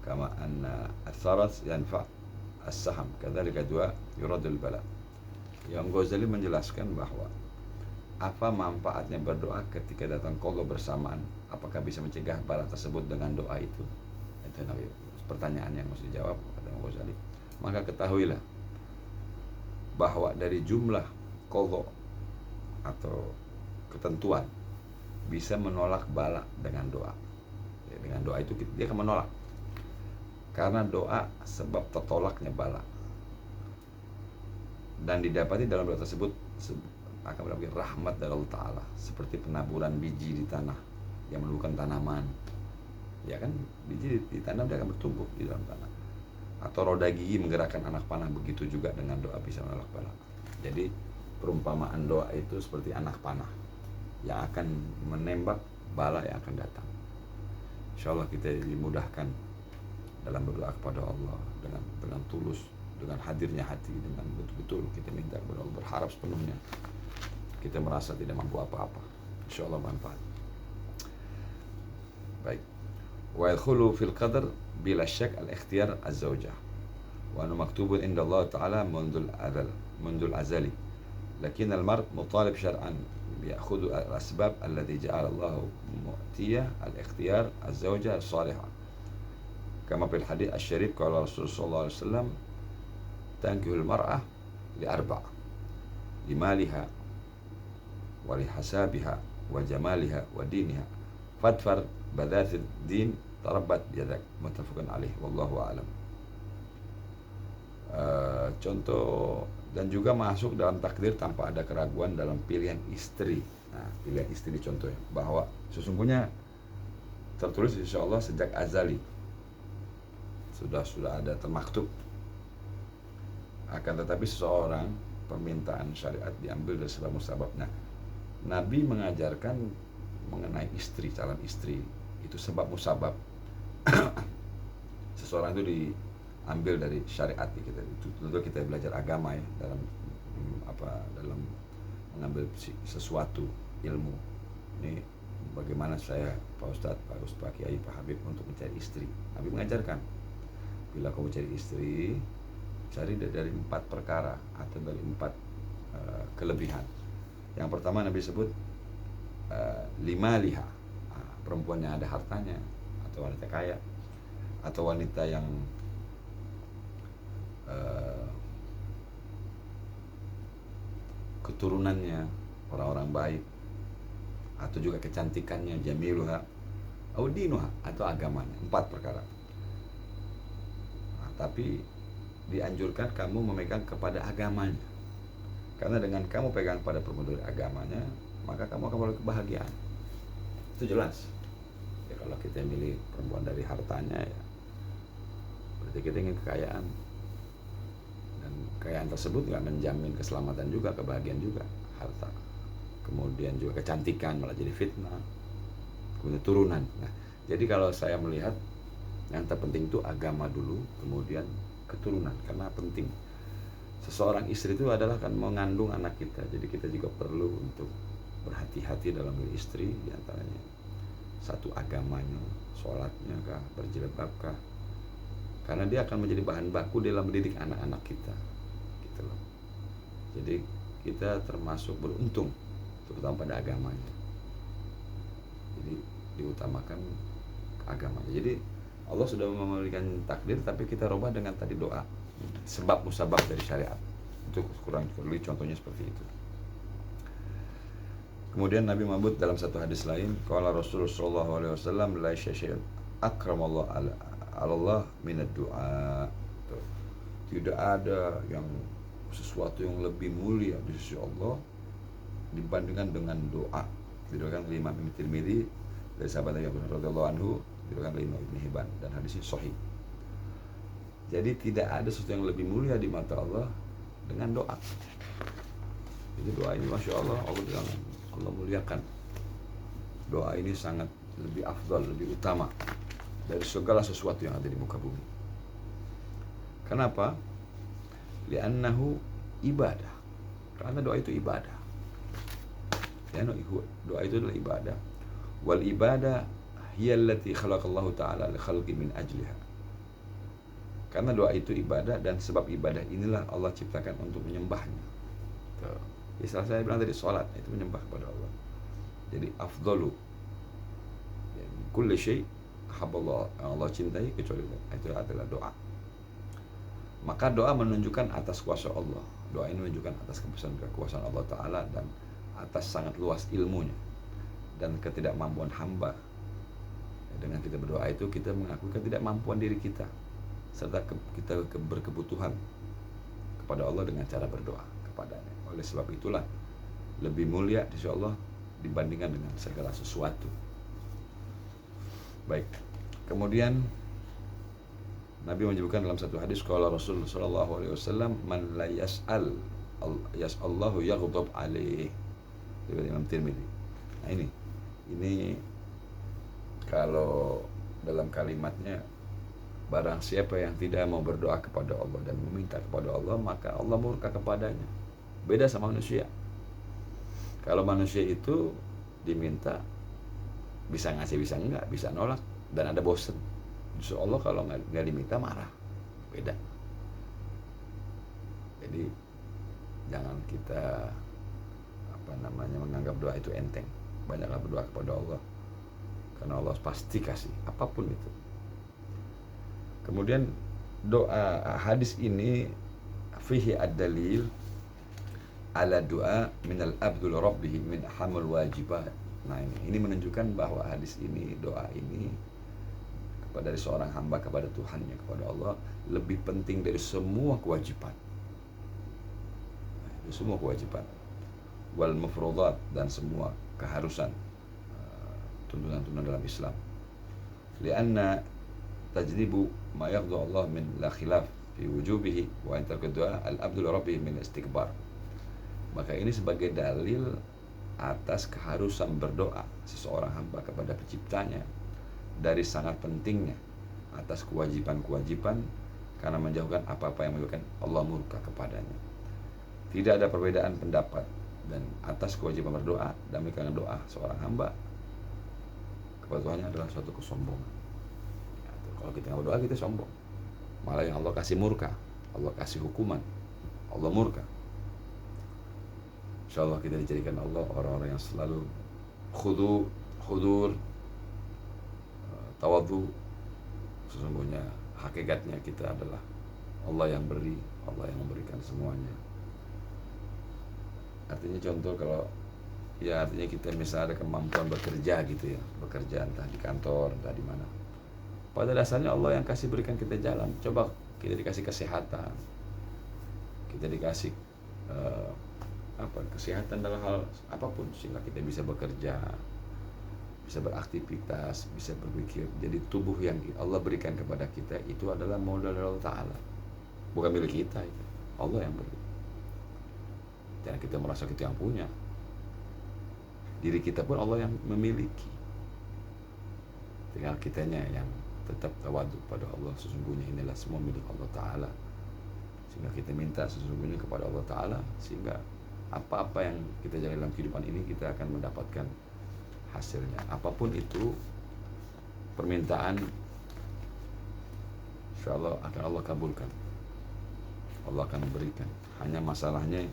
كما أن الثرث ينفع السهم كذلك الدعاء يرد البلاء. Yang Ghazali menjelaskan bahwa apa manfaatnya berdoa ketika datang qadha bersamaan, apakah bisa mencegah bala tersebut dengan doa itu? Itu pertanyaan yang mesti dijawab kata Ghazali. Maka ketahuilah bahwa dari jumlah qadha atau ketentuan bisa menolak bala dengan doa. Ya, dengan doa itu dia akan menolak, karena doa sebab tertolaknya bala, dan didapati dalam doa tersebut akan mendapatkan rahmat dari Allah Ta'ala, seperti penaburan biji di tanah yang menumbuhkan tanaman. Ya kan, biji ditanam dia akan bertumbuh di dalam tanah. Atau roda gigi menggerakkan anak panah, begitu juga dengan doa bisa menolak bala. Jadi perumpamaan doa itu seperti anak panah yang akan menembak bala yang akan datang. Insyaallah kita dimudahkan dalam berdoa kepada Allah dengan tulus, dengan hadirnya hati, dengan betul-betul kita minta kepada Allah, berharap sepenuhnya. Kita merasa tidak mampu apa-apa, insyaallah manfaat. Baik. Wa yadkhulu fil qadar bila syak al-ikhtiyar az-zawjah. Wa annahu maktubun inda Allah Ta'ala mundul azali. Lakin al-mar'u mutalib syar'an ya'khudhu al-asbab allati ja'ala Allah mu'tiyah al-ikhtiyar az-zawjah as-salihah. Kama fil hadits asy-syarif qala Rasulullah sallallahu alaihi wasallam tankihul mar'ah li arba' limaliha wa lihasabiha wa jamaliha wa diniha fadfar badatid din tarabbat yadak, muttafaqun alaih, wallahu a'lam. Contoh dan juga masuk dalam takdir tanpa ada keraguan dalam pilihan istri. Nah, pilihan istri contohnya bahwa sesungguhnya tertulis insyaallah sejak azali sudah ada termaktub, akan tetapi seseorang permintaan syariat diambil dari sebab musabab. Nah, Nabi mengajarkan mengenai istri, calon istri itu sebab musabab. Seseorang itu diambil dari syariat kita. Itu tentu kita belajar agama ya dalam dalam mengambil sesuatu ilmu. Ini bagaimana saya Pak Ustadz, Pak Ustadz, Pak Kiai, Pak Habib untuk mencari istri. Nabi mengajarkan bila kamu cari istri, cari dari 4 perkara atau dari 4 kelebihan. Yang pertama Nabi sebut 5 liha, perempuan yang ada hartanya atau wanita kaya atau wanita yang keturunannya orang-orang baik atau juga kecantikannya jamiluha au dinuha atau agamanya. 4 perkara. Nah, tapi dianjurkan kamu memegang kepada agamanya, karena dengan kamu pegang pada perempuan dari agamanya maka kamu akan memperoleh kebahagiaan. Itu jelas ya. Kalau kita milih perempuan dari hartanya ya berarti kita ingin kekayaan, dan kekayaan tersebut nggak menjamin keselamatan juga, kebahagiaan juga. Harta, kemudian juga kecantikan malah jadi fitnah, kemudian turunan. Nah, jadi kalau saya melihat yang terpenting itu agama dulu, kemudian keturunan, karena penting. Seseorang istri itu adalah kan mengandung anak kita, jadi kita juga perlu untuk berhati-hati dalam memilih istri. Diantaranya satu, agamanya, sholatnya kah, berjilbab kah, karena dia akan menjadi bahan baku dalam mendidik anak-anak kita gitu loh. Jadi kita termasuk beruntung terutama pada agamanya, jadi diutamakan agamanya. Jadi Allah sudah memberikan takdir, tapi kita rubah dengan tadi doa, sebab musabab dari syariat. Itu kurang lebih contohnya seperti itu. Kemudian Nabi menyebut dalam satu hadis lain, qala Rasulullah sallallahu alaihi wasallam, la syai'un akramallahu Allah minad du'a. Tidak ada yang sesuatu yang lebih mulia di sisi Allah dibandingkan dengan doa. Diriwayatkan oleh Imam Tirmidzi dari sahabat Abu Hurairah radhiyallahu anhu, diriwayatkan oleh Imam Ibnu Hibban, dan hadisnya sahih. Jadi tidak ada sesuatu yang lebih mulia di mata Allah dengan doa. Jadi doa ini masya Allah, Allah bilang Allah muliakan. Doa ini sangat lebih afdal, lebih utama dari segala sesuatu yang ada di muka bumi. Kenapa? Li'annahu ibadah. Karena doa itu ibadah. Ya, doa itu adalah ibadah. Wal ibadah hiya allati khalaqallahu ta'ala li khalqi min ajliha. Karena doa itu ibadah, dan sebab ibadah inilah Allah ciptakan untuk menyembahnya. Istilah saya bilang tadi, sholat itu menyembah kepada Allah. Jadi afdalu kulli syai' haballah, yang Allah cintai kecuali itu adalah doa. Maka doa menunjukkan atas kuasa Allah. Doa ini menunjukkan atas kekuasaan Allah Ta'ala dan atas sangat luas ilmunya dan ketidakmampuan hamba. Dengan kita berdoa itu kita mengakui ketidakmampuan diri kita, serta kita berkebutuhan kepada Allah dengan cara berdoa kepadanya. Oleh sebab itulah lebih mulia insya Allah dibandingkan dengan segala sesuatu. Baik, kemudian Nabi menyebutkan dalam satu hadis, qala Rasulullah sallallahu alaihi wasallam, man la yas'allahu yaghdab alaih. Dari Imam Tirmidzi. Nah ini kalau dalam kalimatnya, barang siapa yang tidak mau berdoa kepada Allah dan meminta kepada Allah, maka Allah murka kepadanya. Beda sama manusia. Kalau manusia itu diminta bisa ngasih, bisa enggak, bisa nolak, dan ada bosen. Insya Allah kalau nggak diminta marah. Beda. Jadi jangan kita menganggap doa itu enteng. Banyaklah berdoa kepada Allah, karena Allah pasti kasih apapun itu. Kemudian doa hadis ini fihi ad-dalil ala doa minal abdul rabbih min ahamul wajibat. Nah, ini menunjukkan bahwa hadis ini, doa ini kepada dari seorang hamba kepada Tuhannya, kepada Allah, lebih penting dari semua kewajiban. Semua kewajiban, wal mafruḍat, dan semua keharusan, tuntunan-tuntunan dalam Islam. Lianna tajlibu ma yaqdu Allah min la khilaf fi wujubihi wa intar kedua al abdul rabbi min istikbar. Maka ini sebagai dalil atas keharusan berdoa seseorang hamba kepada penciptanya, dari sangat pentingnya atas kewajiban-kewajiban, karena menjauhkan apa-apa yang menyebabkan Allah murka kepadanya. Tidak ada perbedaan pendapat dan atas kewajiban berdoa, dan karena doa seorang hamba kepada Tuhannya adalah suatu kesombongan. Kalau kita nggak berdoa, kita sombong. Malah yang Allah kasih murka, Allah kasih hukuman, Allah murka. InsyaAllah kita dijadikan Allah orang-orang yang selalu khudur, tawadhu. Sesungguhnya hakikatnya kita adalah Allah yang beri, Allah yang memberikan semuanya. Artinya contoh, kalau artinya kita misalnya ada kemampuan bekerja gitu ya, bekerja entah di kantor, entah di mana. Pada dasarnya Allah yang kasih berikan kita jalan. Coba kita dikasih kesehatan, kita dikasih kesehatan dalam hal apapun, sehingga kita bisa bekerja, bisa beraktivitas, bisa berpikir. Jadi tubuh yang Allah berikan kepada kita itu adalah modal dari Allah Ta'ala, bukan milik kita, itu Allah yang beri. Dan kita merasa kita yang punya. Diri kita pun Allah yang memiliki. Tinggal kitanya yang tetap tawadhu pada Allah. Sesungguhnya inilah semua milik Allah Ta'ala. Sehingga kita minta sesungguhnya kepada Allah Ta'ala, sehingga apa-apa yang kita jalani dalam kehidupan ini, kita akan mendapatkan hasilnya. Apapun itu permintaan, insyaallah akan Allah kabulkan, Allah akan memberikan. Hanya masalahnya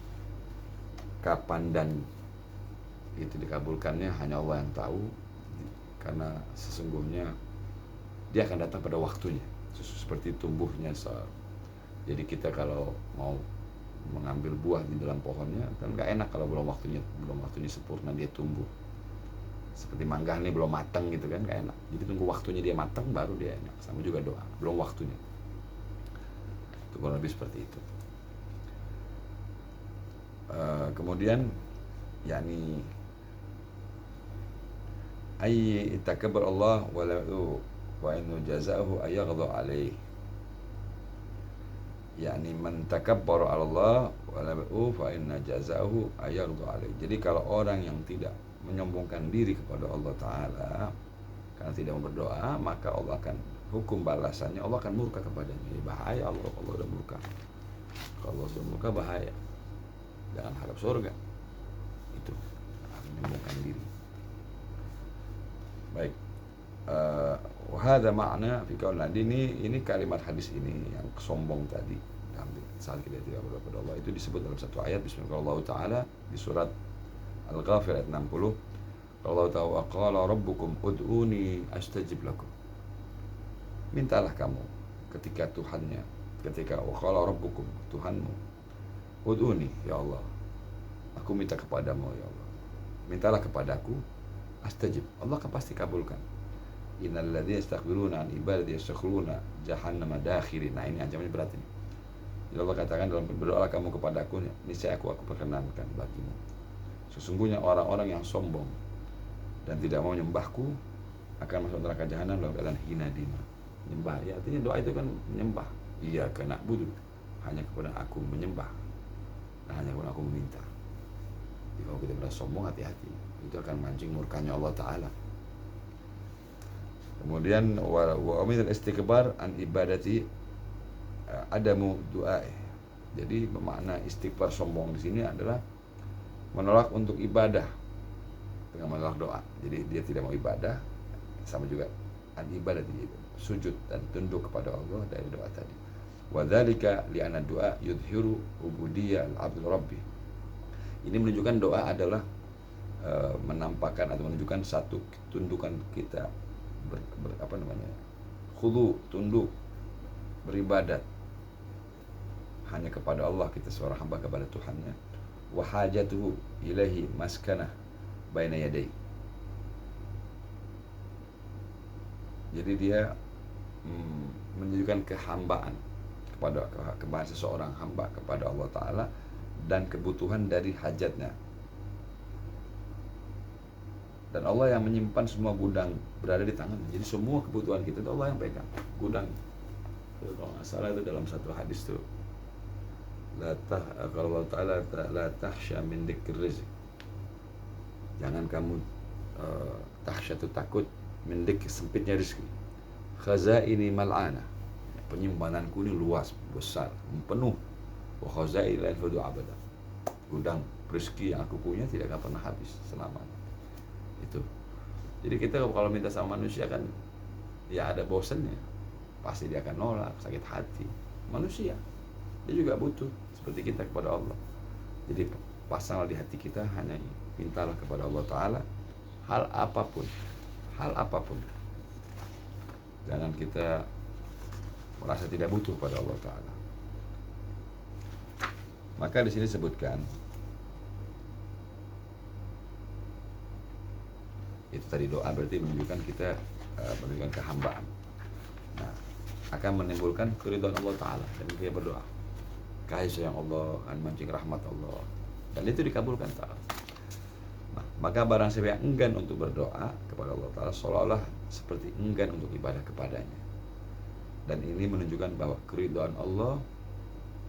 kapan dan itu dikabulkannya hanya Allah yang tahu, karena sesungguhnya dia akan datang pada waktunya, seperti tumbuhnya. Jadi kita kalau mau mengambil buah di dalam pohonnya kan nggak enak kalau belum waktunya sempurna dia tumbuh. Seperti mangga nih belum matang gitu kan, nggak enak. Jadi tunggu waktunya dia matang baru dia enak. Sama juga doa, belum waktunya. Itu kurang lebih seperti itu. Kemudian yakni ay takabbar Allah wa innu jazaa'uhu ayaghdha alaih. Yakni man takabbara 'ala Allah wa la fa inna jazaa'uhu ayaghdha alaih. Jadi kalau orang yang tidak menyombongkan diri kepada Allah Ta'ala karena tidak mau berdoa, maka Allah akan hukum balasannya, Allah akan murka kepadanya. Ini bahaya, Allah udah murka. Kalau Allah sudah murka bahaya, jangan harap surga. Itu menyombongkan diri. Baik, wahada makna fi qaul ini kalimat hadis ini yang sombong tadi. Saat kita tidak berdoa kepada Allah itu disebut dalam satu ayat, Bismillahirrahmanirrahim Ta'ala di surat Al-Ghafir ayat 60. Allah Ta'ala qala rabbukum ud'uni astajib lakum. Mintalah kamu ketika waqala rabbukum, Tuhanmu, ud'uni ya Allah, aku minta kepadamu ya Allah, mintalah kepadaku, astajib, Allah akan pasti kabulkan. Innal ladzina yastakbiruna an ibadati yastakhluna jahannama dakhirin. Nah, ini ancamannya berat ini. Jadi Allah katakan dalam berdoalah kamu kepadaku, niscaya aku perkenankan bagimu. Sesungguhnya orang-orang yang sombong dan tidak mau menyembahku akan masuk neraka jahanam dalam keadaan hina dina. Menyembah, ya artinya doa itu kan menyembah. Iya kena budu, hanya kepada aku menyembah, dan hanya kepada aku meminta. Jadi kalau kita berasa sombong, hati-hati, itu akan mancing murkanya Allah Ta'ala. Kemudian wa amil istikbar an ibadati adamu doa. Jadi bermakna istighfar sombong di sini adalah menolak untuk ibadah dengan menolak doa. Jadi dia tidak mau ibadah, sama juga an ibadah, sujud dan tunduk kepada Allah dari doa tadi. Wa dzalika li anna doa yudhiru ubudiyyah al-'abd rabbi. Ini menunjukkan doa adalah menampakkan atau menunjukkan satu tundukan kita khudu, tunduk, beribadat hanya kepada Allah, kita seorang hamba kepada Tuhannya. Wa hajatuhu ilaihi maskanah baina yadai. Jadi dia menunjukkan kehambaan kepada seseorang hamba kepada Allah Ta'ala dan kebutuhan dari hajatnya. Dan Allah yang menyimpan semua gudang berada di tangannya. Jadi semua kebutuhan kita itu Allah yang pegang gudang. Kalau nggak salah itu dalam satu hadis tuh, kalau Allah Ta'ala la tahsya min dzikr rizq. Jangan kamu tahsya itu takut, min dzikr sempitnya rezeki. Khazaini mal'ana. Penyimpananku ini luas, besar, penuh. Wa khazaini la yanfadu abada. Gudang rezeki yang aku punya tidak akan pernah habis selamanya. Itu. Jadi kita kalau minta sama manusia kan ya ada bosannya. Pasti dia akan nolak, sakit hati. Manusia. Dia juga butuh seperti kita kepada Allah. Jadi pasanglah di hati kita, hanya mintalah kepada Allah Ta'ala hal apapun. Jangan kita merasa tidak butuh pada Allah Ta'ala. Maka di sini sebutkan itu tadi doa berarti menunjukkan kita menunjukkan kehambaan. Nah, akan menimbulkan keridhaan Allah Ta'ala dan kita berdoa kasih sayang Allah, mancing rahmat Allah, dan itu dikabulkan Ta'ala. Nah, maka barang siapa yang enggan untuk berdoa kepada Allah Ta'ala seolah-olah seperti enggan untuk ibadah kepadanya. Dan ini menunjukkan bahwa keridhaan Allah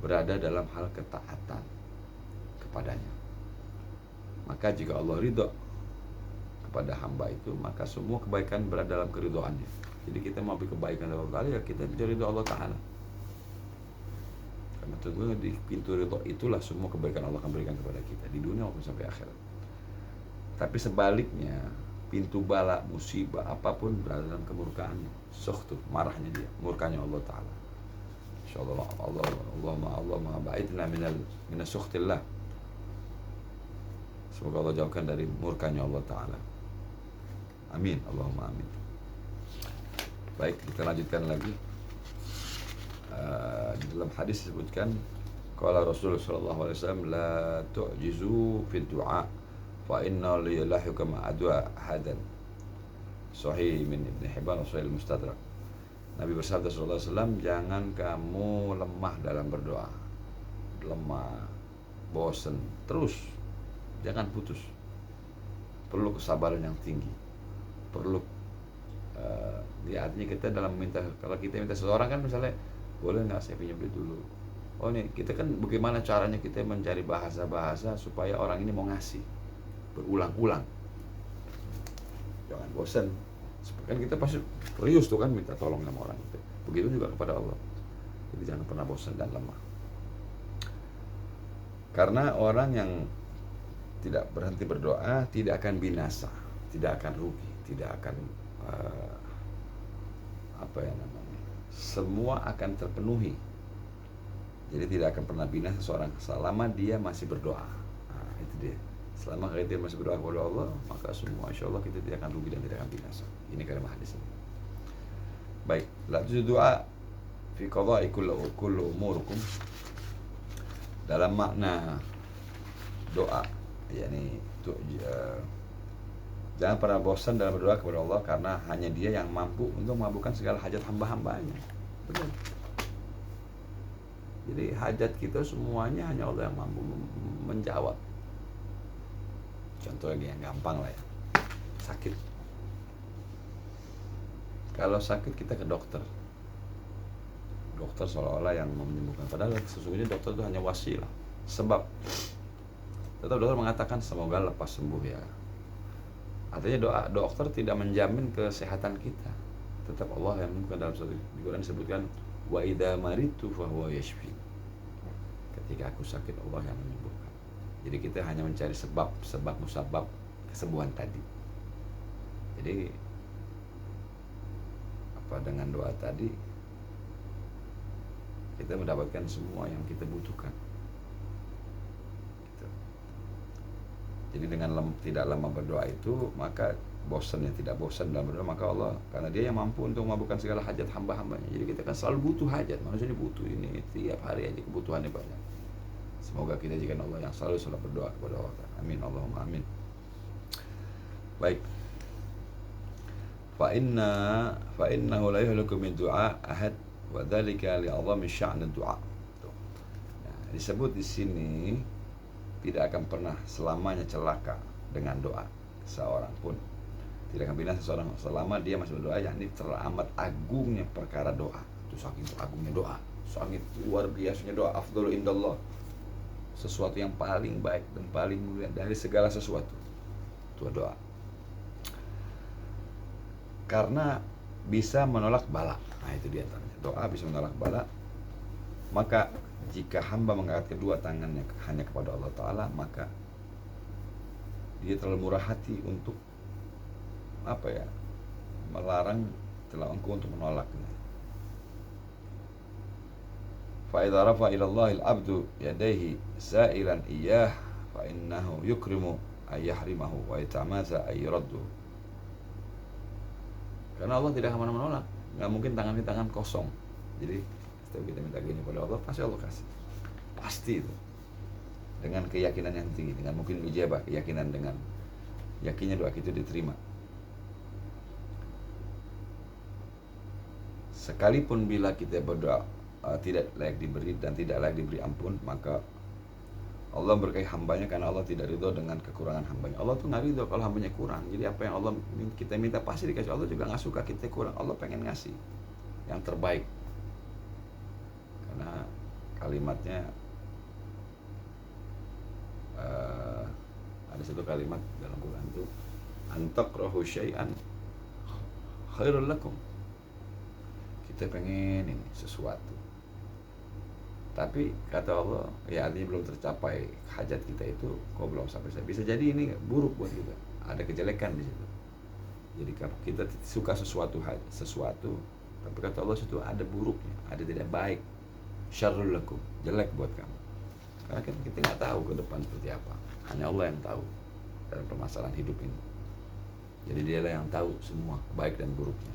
berada dalam hal ketaatan kepadanya. Maka jika Allah ridho kepada hamba itu, maka semua kebaikan berada dalam keridhoannya. Jadi kita mau kebaikan dari Allah Ta'ala, ya kita mencari ridho Allah Ta'ala. Karena tentunya di pintu ridho itulah semua kebaikan Allah akan berikan kepada kita di dunia maupun sampai akhirat. Tapi sebaliknya, pintu bala, musibah, apapun berada dalam kemurkaannya. Sukhtu, marahnya dia, murkanya Allah Ta'ala. InsyaAllah Allah ba'idna minas sukhtillah. Semoga Allah jauhkan dari murkanya Allah Ta'ala. Amin, Allahumma amin. Baik, kita lanjutkan lagi. Di dalam hadis disebutkan, qala Rasulullah sallallahu alaihi wasallam, la tu'jizu fi du'a fa inna lillahi kama adwa hadan. Sahih min Ibn Hibban wa Sahih Mustadrak. Nabi bersabda sallallahu alaihi wasallam, jangan kamu lemah dalam berdoa. Lemah, bosan, terus jangan putus. Perlu kesabaran yang tinggi. Perlu artinya kita dalam minta, kalau kita minta seseorang kan misalnya, boleh nggak saya pinjam duit dulu. Oh nih, kita kan bagaimana caranya kita mencari bahasa-bahasa supaya orang ini mau ngasih berulang-ulang. Jangan bosan. Kan kita pasti serius tuh kan minta tolong sama orang itu. Begitu juga kepada Allah. Jadi jangan pernah bosan dan lemah. Karena orang yang tidak berhenti berdoa tidak akan binasa, tidak akan rugi, tidak akan semua akan terpenuhi. Jadi tidak akan pernah binasa seorang selama dia masih berdoa. Nah, itu dia. Selama kita masih berdoa kepada Allah, maka semua insya Allah kita tidak akan rugi dan tidak akan binasa. Ini kalimat hadis ini. Baik, la doa fi qada'i kulli umurukum. Dalam makna doa, yakni jangan pernah bosan dalam berdoa kepada Allah, karena hanya Dia yang mampu untuk mengabulkan segala hajat hamba-hambanya. Benar. Jadi hajat kita semuanya hanya Allah yang mampu menjawab. Contohnya yang gampang lah ya, sakit. Kalau sakit kita ke dokter. Dokter seolah-olah yang menyembuhkan, padahal sesungguhnya dokter itu hanya wasilah, sebab. Tetap dokter mengatakan semoga lepas sembuh ya. Artinya dokter tidak menjamin kesehatan kita. Tetap Allah yang menyembuhkan. Dalam surat Al-Quran disebutkan, wa idza maritu fa huwa yashfi. Ketika aku sakit, Allah yang menyembuhkan. Jadi kita hanya mencari sebab musabab kesembuhan tadi. Jadi dengan doa tadi kita mendapatkan semua yang kita butuhkan. Gitu. Jadi dengan tidak lama berdoa itu, maka tidak bosan dalam berdoa, maka Allah, karena dia yang mampu untuk mengabulkan segala hajat hamba-hambanya. Jadi kita kan selalu butuh hajat, manusia ini butuh ini, tiap hari aja kebutuhannya banyak. Semoga kita jadikan Allah yang selalu berdoa kepada Allah. Amin, Allahumma amin. Baik. Fa innahu la yuhliku min du'a ahad wa dzalika li'azami sya'n du'a. Nah, disebut di sini tidak akan pernah selamanya celaka dengan doa seorang pun. Tidak akan binasa seorang selama dia masih berdoa, yakni teramat agungnya perkara doa. Itu saking agungnya doa, saking luar biasanya doa, afdalu indallah. Sesuatu yang paling baik dan paling mulia dari segala sesuatu itu doa. Karena bisa menolak bala. Nah, itu dia antaranya. Doa bisa menolak bala. Maka jika hamba mengangkat kedua tangannya hanya kepada Allah Ta'ala, maka dia terlalu murah hati untuk melarang engkau untuk menolaknya. Fa idza rafa ila Allahil abdu yadayhi sa'ilan iyyah fa innahu yukrimu ay yahrimahu wa yatamasa ay yuraddu. Karena Allah tidak akan menolak, nggak mungkin tangan kosong. Jadi setiap kita minta gini pada Allah, pasti Allah kasih, pasti itu. Dengan keyakinan yang tinggi, dengan mungkin ijabah, keyakinan, dengan yakinnya doa kita diterima. Sekalipun bila kita berdoa tidak layak diberi dan tidak layak diberi ampun, maka Allah berkahi hambanya karena Allah tidak ridho dengan kekurangan hambanya. Allah tuh nggak ridho kalau hambanya kurang. Jadi apa yang Allah kita minta pasti dikasih. Allah juga nggak suka kita kurang. Allah pengen ngasih yang terbaik. Karena kalimatnya ada satu kalimat dalam Quran itu, antaqrahu syai'an khairul lakum. Kita pengen ini sesuatu, tapi kata Allah, ya artinya belum tercapai hajat kita itu, kok belum sampai. Bisa jadi ini buruk buat kita, ada kejelekan di situ. Jadi kalau kita suka sesuatu, tapi kata Allah itu ada buruknya, ada tidak baik, syarrul lakum, jelek buat kamu. Karena kita nggak tahu ke depan seperti apa, hanya Allah yang tahu dalam permasalahan hidup ini. Jadi dialah yang tahu semua baik dan buruknya.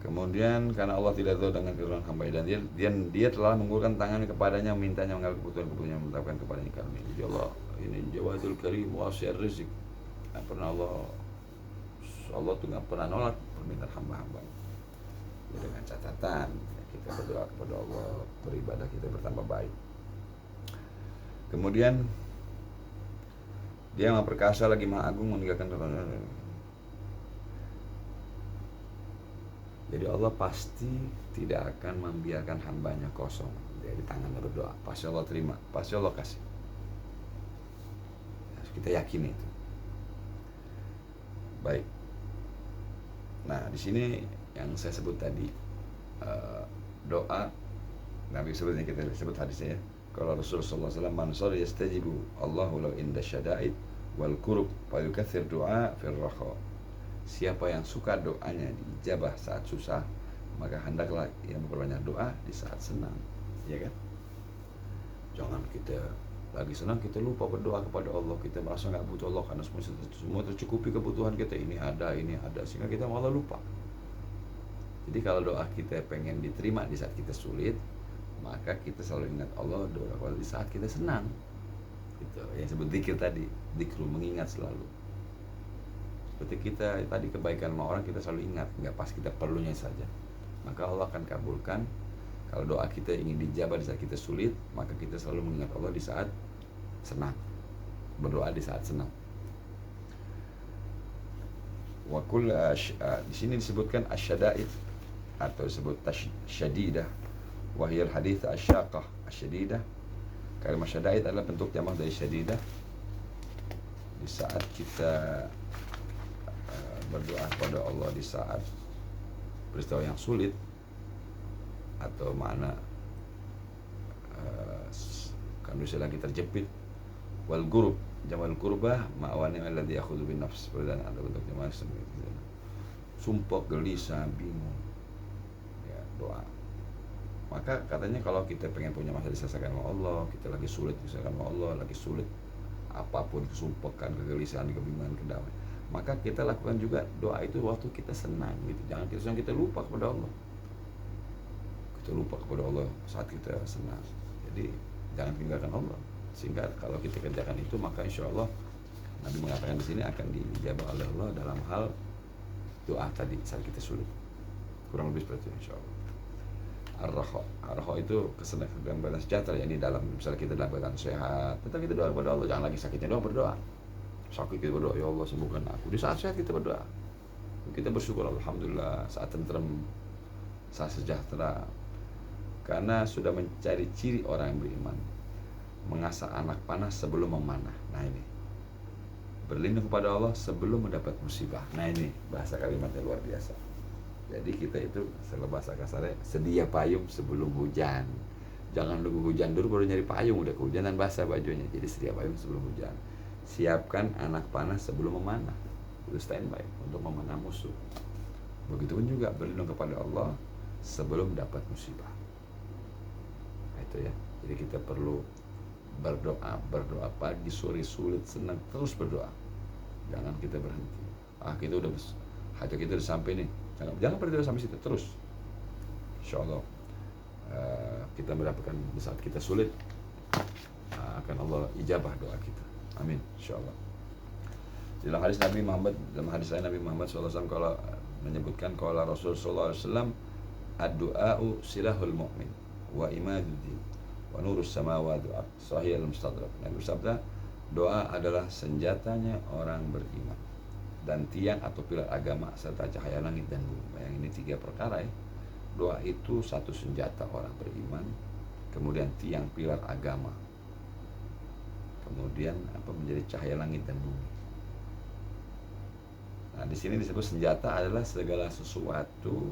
Kemudian karena Allah tidak tahu dengan kekurangan hamba, dan dia telah mengulurkan tangannya kepadanya, memintanya mengambil kebutuhan-kebutuhannya, menetapkan kepadanya karunia. Jadi Allah ini Jawadul Karim wasi'ur rizq. Nggak pernah Allah tuh nggak pernah nolak permintaan hamba-hamba. Ya, dengan catatan kita berdoa kepada Allah, beribadah kita bertambah baik. Kemudian dia Maha Perkasa lagi Maha Agung, meninggalkan. Jadi Allah pasti tidak akan membiarkan hambanya kosong dari tangannya berdoa. Pasti Allah terima, pasti Allah kasih. Harus kita yakini itu. Baik. Nah, di sini yang saya sebut tadi, doa Nabi sebutnya, kita sebut hadisnya ya. Kalau Rasulullah SAW, man shalla yastajibu Allahu lahu inda syada'id wal kurub fa yukaththir du'a fil raha. Siapa yang suka doanya diijabah saat susah, maka hendaklah ia memperbanyak doa di saat senang, ya kan? Jangan kita lagi senang kita lupa berdoa kepada Allah, kita merasa nggak butuh Allah karena semua tercukupi kebutuhan kita, ini ada, sehingga kita malah lupa. Jadi kalau doa kita pengen diterima di saat kita sulit, maka kita selalu ingat Allah, doa di saat kita senang. Gitu. Yang sebut zikir tadi, zikru, mengingat selalu. Seperti kita tadi kebaikan sama orang, kita selalu ingat, nggak pas kita perlunya saja, maka Allah akan kabulkan. Kalau doa kita ingin dijabah di saat kita sulit, maka kita selalu mengingat Allah di saat senang, berdoa di saat senang. Wakul di sini disebutkan asyada'id atau disebut syadidah, wahiyal hadits asyaqah asyadidah. Kalimat syada'id adalah bentuk jamak dari syadidah. Di saat kita berdoa kepada Allah di saat peristiwa yang sulit, atau mana kondisi lagi terjepit. Wal gurub, jamal kurbah ma'awani alladhi yakhudhu bin nafs, dan ada bentuk jamal sumpah, gelisah, bingung, ya, doa. Maka katanya kalau kita pengen punya masalah diselesaikan sama Allah, kita lagi sulit diselesaikan sama Allah, lagi sulit apapun, kesumpahan, kegelisahan, kebingungan, kedamaian, maka kita lakukan juga doa itu waktu kita senang gitu. Jangan kita lupa kepada Allah. Kita lupa kepada Allah saat kita senang. Jadi jangan tinggalkan Allah. Sehingga kalau kita kerjakan itu, maka insya Allah Nabi mengatakan di sini akan dijabah oleh Allah dalam hal doa tadi saat kita sulit. Kurang lebih seperti itu insya Allah. Ar-Raha itu kesenangan dan sejahtera, ya, ini dalam misalnya kita dalam keadaan sehat, tetap kita doa kepada Allah. Jangan lagi sakitnya doa berdoa. Sakit kita berdoa, ya Allah sembuhkan aku. Di saat sehat kita berdoa. Kita bersyukur alhamdulillah, saat tentrem, saat sejahtera. Karena sudah mencari ciri orang yang beriman, mengasah anak panah sebelum memanah. Nah ini, berlindung kepada Allah sebelum mendapat musibah. Nah ini bahasa kalimatnya luar biasa. Jadi kita itu, kalau bahasa kasarnya, sedia payung sebelum hujan. Jangan nunggu hujan dulu baru nyari payung, udah kehujanan basah bajunya. Jadi sedia payung sebelum hujan. Siapkan anak panah sebelum memanah. Itu standby untuk memanah musuh. Begitupun juga berlindung kepada Allah sebelum dapat musibah. Nah, itu ya. Jadi kita perlu berdoa pagi, sore, sulit, senang, terus berdoa. Jangan kita berhenti. Kita udah hajat kita udah sampai nih. Jangan berdoa sampai situ, terus. Insya Allah kita mendapatkan di saat kita sulit, akan Allah ijabah doa kita. Amin. Insya Allah. Dalam hadis lain Nabi Muhammad SAW kalau menyebutkan kalau Rasulullah SAW, ad-du'a'u silahul mu'min wa imaduddin wa nurus samawati wal ardh. Sahih al-Mustadrak. Nabi bersabda, doa adalah senjatanya orang beriman dan tiang atau pilar agama serta cahaya langit dan bumi. Yang ini 3 perkara ya. Doa itu satu senjata orang beriman, kemudian tiang pilar agama, kemudian menjadi cahaya langit dan bumi. Nah, di sini disebut senjata adalah segala sesuatu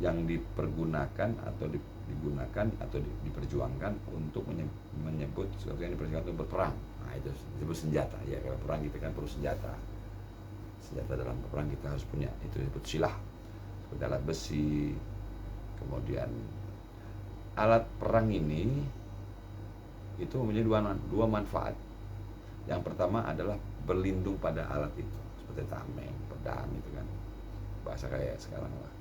yang dipergunakan atau digunakan atau diperjuangkan untuk menyebut sesuatu yang diperjuangkan untuk berperang. Nah, itu disebut senjata. Ya, kalau perang kita kan perlu senjata. Senjata dalam perang kita harus punya, itu disebut silah, seperti alat besi. Kemudian alat perang ini itu mempunyai dua manfaat. Yang pertama adalah berlindung pada alat itu, seperti tameng, pedang itu kan, bahasa kayak sekarang lah.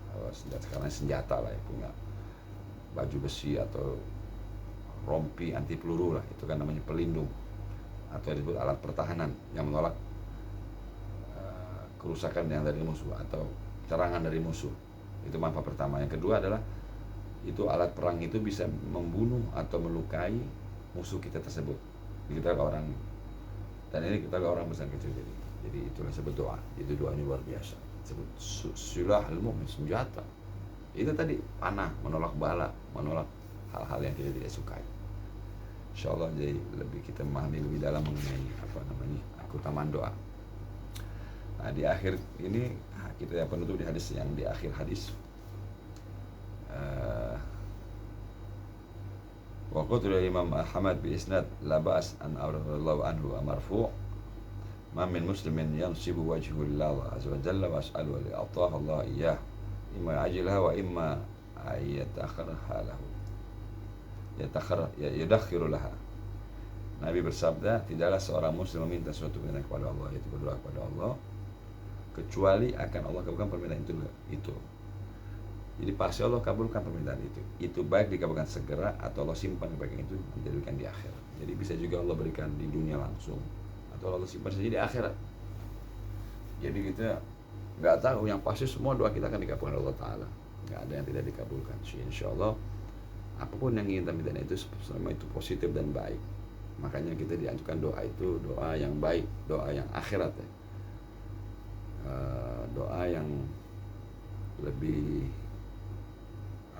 Sekarang senjata lah ya, punya baju besi atau rompi anti peluru lah, itu kan namanya pelindung, atau disebut alat pertahanan yang menolak kerusakan yang dari musuh atau serangan dari musuh. Itu manfaat pertama. Yang kedua adalah itu alat perang itu bisa membunuh atau melukai musuh kita tersebut. Kita orang, dan ini kita orang besar kecil, jadi itulah sebut doa. Itu doanya luar biasa. Sebut silahul mu'min, senjata. Itu tadi panah, menolak bala, menolak hal-hal yang kita tidak sukai. Insyaallah jadi kita memahami lebih dalam mengenai keutamaan doa. Nah, di akhir ini kita penutup di hadis yang di akhir hadis. Wa qala Imam Ahmad bi isnad la ba's an radhiyallahu anhu marfu' ma min muslimin yansibu wajhu Allah azza wa jalla wa as'alu li ataha Allah iyyah imma ajilha wa imma ayatakharaha lahu yadakhiru laha. Nabi bersabda, tidaklah seorang muslim meminta suatu permintaan kepada Allah, yaitu berdoa kepada Allah, kecuali akan Allah kabulkan permintaan itu. Jadi pasti Allah kabulkan permintaan itu. Itu baik dikabulkan segera atau Allah simpan kebaikan itu menjadikan di akhirat. Jadi bisa juga Allah berikan di dunia langsung atau Allah simpan saja di akhirat. Jadi kita nggak tahu, yang pasti semua doa kita akan dikabulkan Allah Ta'ala. Nggak ada yang tidak dikabulkan. Insya Allah apapun yang ingin kita minta itu selama itu positif dan baik. Makanya kita dianjurkan doa itu doa yang baik, doa yang akhirat ya. Doa yang lebih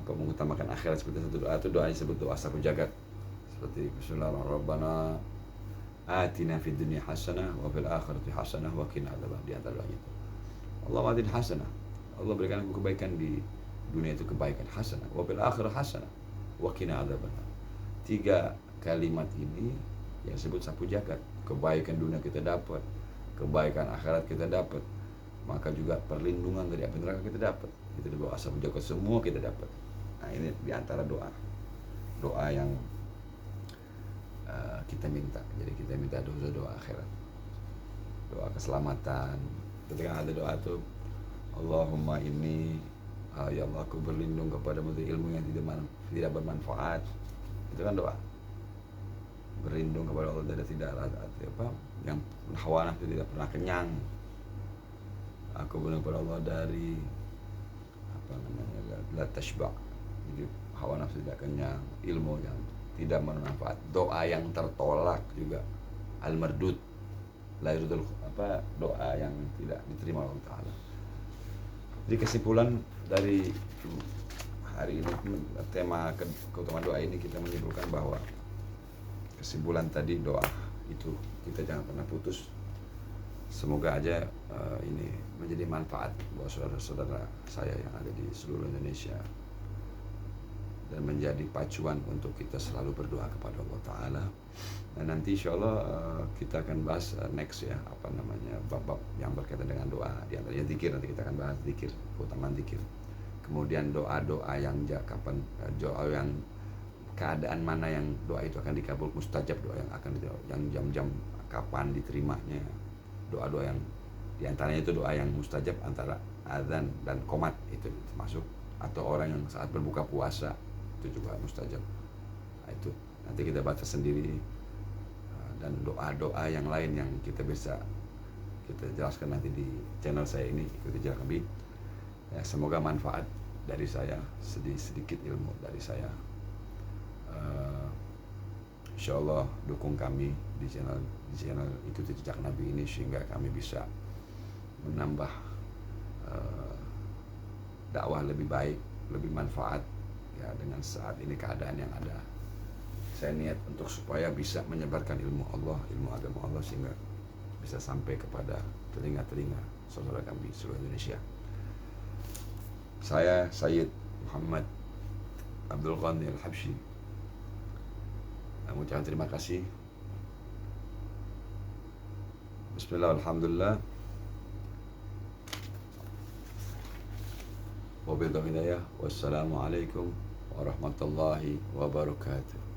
mengutamakan akhirat. Seperti satu doa itu doanya disebut doa sapu jagat, seperti Bismillahirrahmanirrahim, atina fid dunya hasanah wa fil akhirati hasanah wa qina adzabannar. Di antara doanya itu Allah atin hasanah, Allah berikan aku kebaikan di dunia itu, kebaikan hasanah, wa fil akhirati hasanah wa qina adzabannar. 3 kalimat ini yang disebut sapu jagat. Kebaikan dunia kita dapat, kebaikan akhirat kita dapat, maka juga perlindungan dari api neraka kita dapat. Itu doa sapu jagat, semua kita dapat. Nah, ini diantara doa yang kita minta. Jadi kita minta doa akhirat, doa keselamatan. Ketika ada doa tuh, Allahumma ini ya Allah, aku berlindung kepada ilmu yang tidak bermanfaat. Itu kan doa. Berlindung kepada Allah dari yang hawa nafsu tidak pernah kenyang. Aku berlindung kepada Allah dari la tashba'. Jadi hawa nafsu tidak kenyang, ilmu yang tidak bermanfaat, doa yang tertolak juga, al-mardud, la yurdul, doa yang tidak diterima oleh Allah Ta'ala. Jadi kesimpulan dari hari ini, tema keutamaan doa ini, kita menyimpulkan bahwa kesimpulan tadi, doa itu kita jangan pernah putus. Semoga aja ini menjadi manfaat buat saudara-saudara saya yang ada di seluruh Indonesia, dan menjadi pacuan untuk kita selalu berdoa kepada Allah Ta'ala. Dan nanti insya Allah kita akan bahas next ya, bab-bab yang berkaitan dengan doa. Di antaranya zikir, nanti kita akan bahas zikir, keutamaan zikir. Kemudian doa-doa yang doa yang keadaan mana yang doa itu akan dikabul, mustajab, doa yang jam-jam kapan diterimanya. Doa-doa yang diantaranya itu doa yang mustajab antara azan dan qomat, itu termasuk, atau orang yang saat berbuka puasa itu juga mustajab. Nah, itu nanti kita baca sendiri, dan doa-doa yang lain yang kita bisa kita jelaskan nanti di channel saya ini, ikuti Jarak Nabi. Ya, semoga manfaat dari saya, sedikit ilmu dari saya. Insyaallah dukung kami di channel Ikuti Jejak Nabi ini, sehingga kami bisa menambah dakwah lebih baik, lebih manfaat ya dengan saat ini keadaan yang ada. Saya niat untuk supaya bisa menyebarkan ilmu Allah, ilmu agama Allah, sehingga bisa sampai kepada telinga-telinga saudara kami di seluruh Indonesia. Saya Sayyid Muhammad Abdul Ghani Al-Habsyi mengucapkan terima kasih. Bismillah, alhamdulillah, wabillahi hidayah, wassalamualaikum warahmatullahi wabarakatuh.